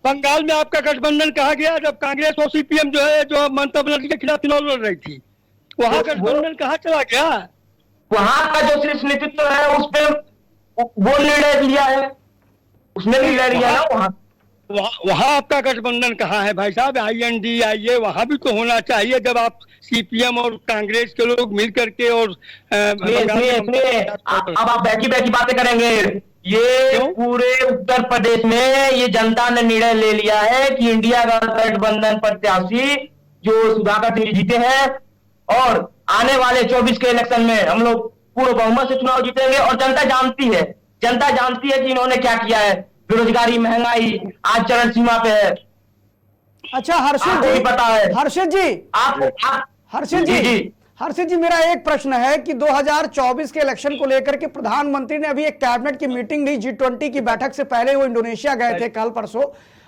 S5: बंगाल में आपका गठबंधन कहा गया जब कांग्रेस और सीपीएम जो है, जो ममता बनर्जी के खिलाफ चुनाव लड़ रही थी, वहां गठबंधन कहाँ चला गया?
S3: वहां का जो शीर्ष नेतृत्व है उस पर वो निर्णय लिया है, उसने निर्णय लिया ना।
S5: वहां आपका गठबंधन कहाँ है भाई साहब? INDIA वहां भी तो होना चाहिए जब आप सीपीएम और कांग्रेस के लोग मिल करके। और
S3: अब आप बैठी बातें करेंगे। ये पूरे उत्तर प्रदेश में ये जनता ने निर्णय ले लिया है कि इंडिया का गठबंधन प्रत्याशी जो सुधाकर सिंह जीते हैं और आने वाले 24 के इलेक्शन में हम लोग पूर्ण बहुमत से चुनाव जीतेंगे। और जनता जानती है कि इन्होंने क्या किया है। बेरोजगारी, महंगाई आज चरण सीमा पे है।
S1: अच्छा हर्षित जी,
S3: पता है
S1: हर्षित जी, हर्षित जी मेरा एक प्रश्न है कि 2024 के इलेक्शन को लेकर के प्रधानमंत्री ने अभी एक कैबिनेट की मीटिंग ली। G20 की बैठक से पहले वो इंडोनेशिया गए थे कल परसों,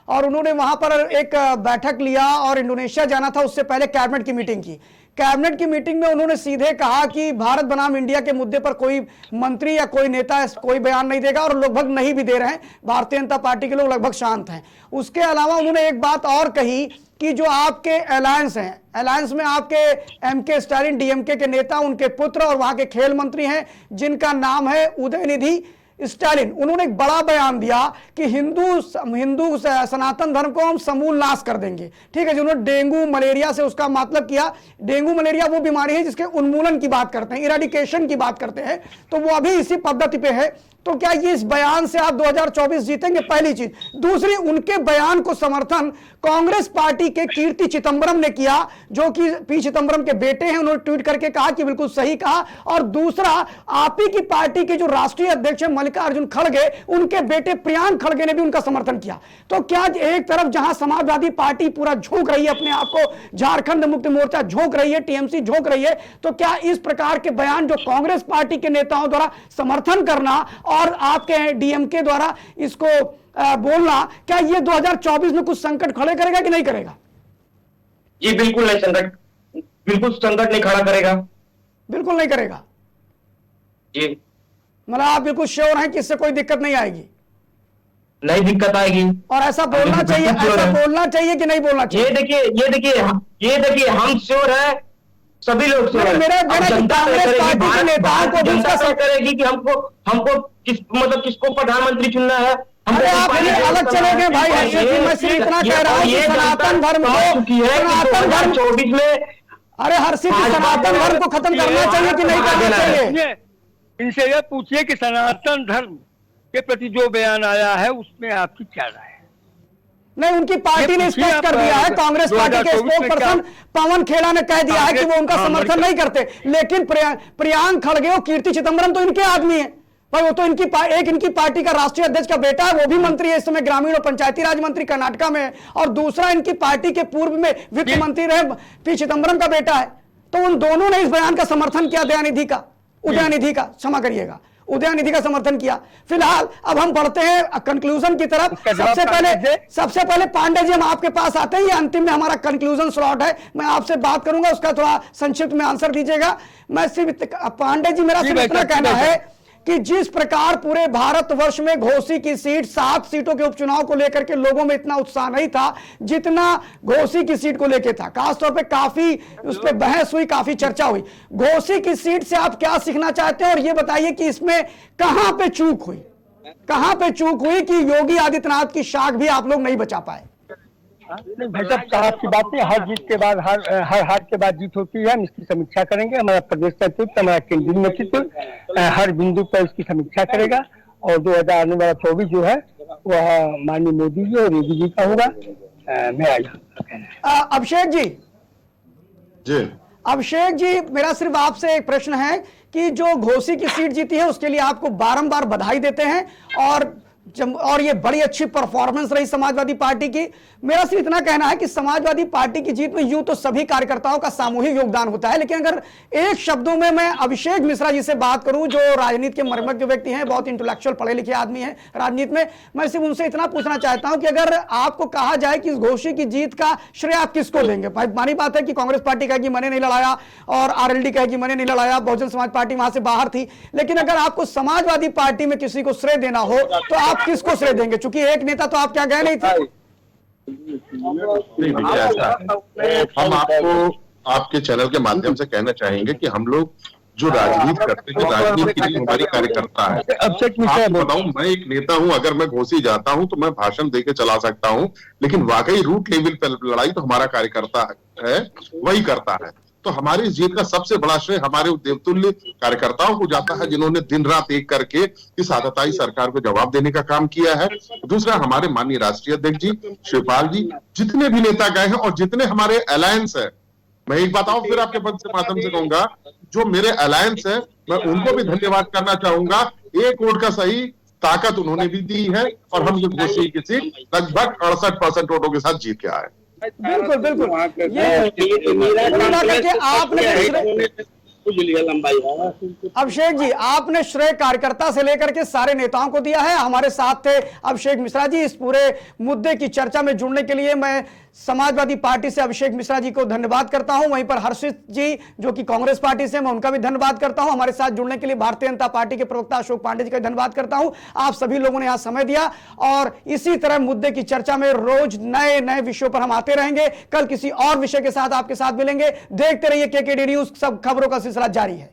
S1: और उन्होंने वहां पर एक बैठक लिया और इंडोनेशिया जाना था उससे पहले कैबिनेट की मीटिंग की। कैबिनेट की मीटिंग में उन्होंने सीधे कहा कि भारत बनाम इंडिया के मुद्दे पर कोई मंत्री या कोई नेता कोई बयान नहीं देगा, और लगभग नहीं भी दे रहे हैं। भारतीय जनता पार्टी के लोग लगभग शांत हैं। उसके अलावा उन्होंने एक बात और कही कि जो आपके अलायंस हैं, अलायंस में आपके MK स्टालिन DMK के नेता, उनके पुत्र और वहां के खेल मंत्री हैं जिनका नाम है उदयनिधि स्टालिन, उन्होंने एक बड़ा बयान दिया कि हिंदू सनातन धर्म को हम समूल नाश कर देंगे। ठीक है जी, उन्होंने डेंगू मलेरिया से उसका मतलब किया। डेंगू मलेरिया वो बीमारी है जिसके उन्मूलन की बात करते हैं, इरेडिकेशन की बात करते हैं, तो वो अभी इसी पद्धति पे है। तो क्या ये इस बयान से आप 2024 जीतेंगे? पहली चीज। दूसरी, उनके बयान को समर्थन कांग्रेस पार्टी के कीर्ति चिदम्बरम ने किया, जो कि पी चिदम्बरम के बेटे हैं। उन्होंने ट्वीट करके कहा कि बिल्कुल सही कहा। और दूसरा, आप ही की पार्टी के जो राष्ट्रीय अध्यक्ष हैं मल्लिकार्जुन खड़गे, उनके बेटे प्रियांक खड़गे ने भी उनका समर्थन किया। तो क्या एक तरफ जहां समाजवादी पार्टी पूरा झोंक रही है अपने आप को, झारखंड मुक्ति मोर्चा झोंक रही है, टीएमसी झोंक रही है, तो क्या इस प्रकार के बयान जो कांग्रेस पार्टी के नेताओं द्वारा समर्थन करना और आपके डीएमके द्वारा इसको बोलना, क्या ये 2024 में कुछ संकट खड़े करेगा कि नहीं करेगा?
S3: ये बिल्कुल नहीं संकट नहीं खड़ा करेगा,
S1: बिल्कुल नहीं करेगा।
S3: ये
S1: मतलब आप बिल्कुल श्योर हैं कि इससे कोई दिक्कत नहीं आएगी?
S3: नहीं दिक्कत आएगी।
S1: और ऐसा बोलना चाहिए, ऐसा बोलना चाहिए कि नहीं बोलना चाहिए?
S3: ये देखिए हम श्योर है, सभी लोग श्योर है।
S1: मेरा कांग्रेस पार्टी के नेताओं को भी इसका
S3: करेगी कि हमको किसको प्रधानमंत्री चुनना है।
S1: अरे आप ये अलग चले गए भाई, ऐसे कि मैं सिर्फ इतना कह रहा हूँ कि सनातन धर्म को, सनातन धर्म
S3: 2024 में,
S1: अरे हर सिर्फ सनातन धर्म को खत्म करना चाहिए कि नहीं करना चाहिए?
S5: इनसे यह पूछिए कि सनातन धर्म के प्रति जो बयान आया है उसमें आपकी क्या राय है?
S1: नहीं, उनकी पार्टी ने स्पष्ट कर दिया है, कांग्रेस पार्टी के स्पोक पर्सन पवन खेड़ा ने कह दिया है कि वो उनका समर्थन नहीं करते। लेकिन प्रियांक खड़गे और कीर्ति चिदम्बरम तो इनके आदमी है भाई, वो तो इनकी पार्टी का राष्ट्रीय अध्यक्ष का बेटा है, वो भी मंत्री है इस समय, ग्रामीण और पंचायती राज मंत्री कर्नाटका में है, और दूसरा इनकी पार्टी के पूर्व में वित्त मंत्री रहे पी चिदम्बरम का बेटा है। तो उन दोनों ने इस बयान का समर्थन किया, उदयनिधि का क्षमा करिएगा, उदयनिधि का समर्थन किया। फिलहाल अब हम बढ़ते हैं कंक्लूजन की तरफ। सबसे पहले पांडे जी, हम आपके पास आते हैं, ये अंतिम में हमारा कंक्लूजन स्लॉट है, मैं आपसे बात करूंगा, उसका थोड़ा संक्षिप्त में आंसर दीजिएगा। मैं सिर्फ पांडे जी, मेरा सिर्फ इतना कहना है कि जिस प्रकार पूरे भारतवर्ष में घोसी की सीट 7 सीटों के उपचुनाव को लेकर के लोगों में इतना उत्साह नहीं था जितना घोसी की सीट को लेकर था। खासतौर पे काफी उस पर बहस हुई, काफी चर्चा हुई। घोसी की सीट से आप क्या सीखना चाहते हैं और ये बताइए कि इसमें कहां पे चूक हुई कि योगी आदित्यनाथ की शाख भी आप लोग नहीं बचा पाए?
S5: भाई साहब की बात है, हर जीत के बाद हर हार के बाद जीत होती है। हम इसकी समीक्षा करेंगे, हमारा प्रदेश नेतृत्व, हमारा केंद्रीय नेतृत्व हर बिंदु पर इसकी समीक्षा करेगा, और 2024 जो है वह माननीय मोदी जी और योगी जी का होगा।
S1: अभिषेक जी, मेरा सिर्फ आपसे एक प्रश्न है कि जो घोसी की सीट जीती है उसके लिए आपको बारंबार बधाई देते हैं, और ये बड़ी अच्छी परफॉर्मेंस रही समाजवादी पार्टी की। मेरा सिर्फ इतना कहना है कि समाजवादी पार्टी की जीत में यूं तो सभी कार्यकर्ताओं का सामूहिक योगदान होता है, लेकिन अगर एक शब्दों में मैं अभिषेक मिश्रा जी से बात करूं, जो राजनीति के मर्मज्ञ व्यक्ति हैं, बहुत इंटेलेक्चुअल पढ़े लिखे आदमी हैं राजनीति में, मैं सिर्फ उनसे इतना पूछना चाहता हूं कि अगर आपको कहा जाए कि इस घोसी की जीत का श्रेय आप किसको देंगे? भाई मानी बात है कि कांग्रेस पार्टी कहेगी मैंने नहीं लड़ाया, और आरएलडी कहेगी मैंने नहीं लड़ाया, बहुजन समाज पार्टी वहां से बाहर थी, लेकिन अगर आपको समाजवादी पार्टी में किसी को श्रेय देना हो तो आप किसको श्रेय देंगे? चूंकि एक नेता तो आप क्या गए नहीं थे।
S2: हम आपको आपके चैनल के माध्यम से कहना चाहेंगे कि हम लोग जो राजनीति करते हैं, राजनीति के लिए हमारी कार्यकर्ता है। आपको बताऊं, मैं एक नेता हूं, अगर मैं घोसी जाता हूं तो मैं भाषण देके चला सकता हूं, लेकिन वाकई रूट लेवल पर लड़ाई तो हमारा कार्यकर्ता है, वही करता है। तो हमारी इस जीत का सबसे बड़ा श्रेय हमारे देवतुल्य कार्यकर्ताओं को जाता है, जिन्होंने दिन रात एक करके इस आतताई सरकार को जवाब देने का काम किया है। दूसरा, हमारे माननीय राष्ट्रीय अध्यक्ष जी शिवपाल जी, जितने भी नेता गए हैं और जितने हमारे अलायंस है, मैं एक बात और फिर आपके पद से माध्यम से कहूंगा, जो मेरे अलायंस है मैं उनको भी धन्यवाद करना चाहूंगा। एक वोट का सही ताकत उन्होंने भी दी है, और हम ये घोसी की सीट लगभग 68% वोटों के साथ जीत के आए।
S1: बिल्कुल अभिषेक जी, आपने श्रेय कार्यकर्ता से लेकर के सारे नेताओं को दिया है। हमारे साथ थे अभिषेक मिश्रा जी। इस पूरे मुद्दे की चर्चा में जुड़ने के लिए मैं समाजवादी पार्टी से अभिषेक मिश्रा जी को धन्यवाद करता हूं। वहीं पर हर्षित जी जो कि कांग्रेस पार्टी से, मैं उनका भी धन्यवाद करता हूं। हमारे साथ जुड़ने के लिए भारतीय जनता पार्टी के प्रवक्ता अशोक पांडे जी का धन्यवाद करता हूं। आप सभी लोगों ने यहां समय दिया, और इसी तरह मुद्दे की चर्चा में रोज नए नए विषयों पर हम आते रहेंगे। कल किसी और विषय के साथ आपके साथ मिलेंगे। देखते रहिए केकेडी न्यूज़, सब खबरों का सिलसिला जारी है।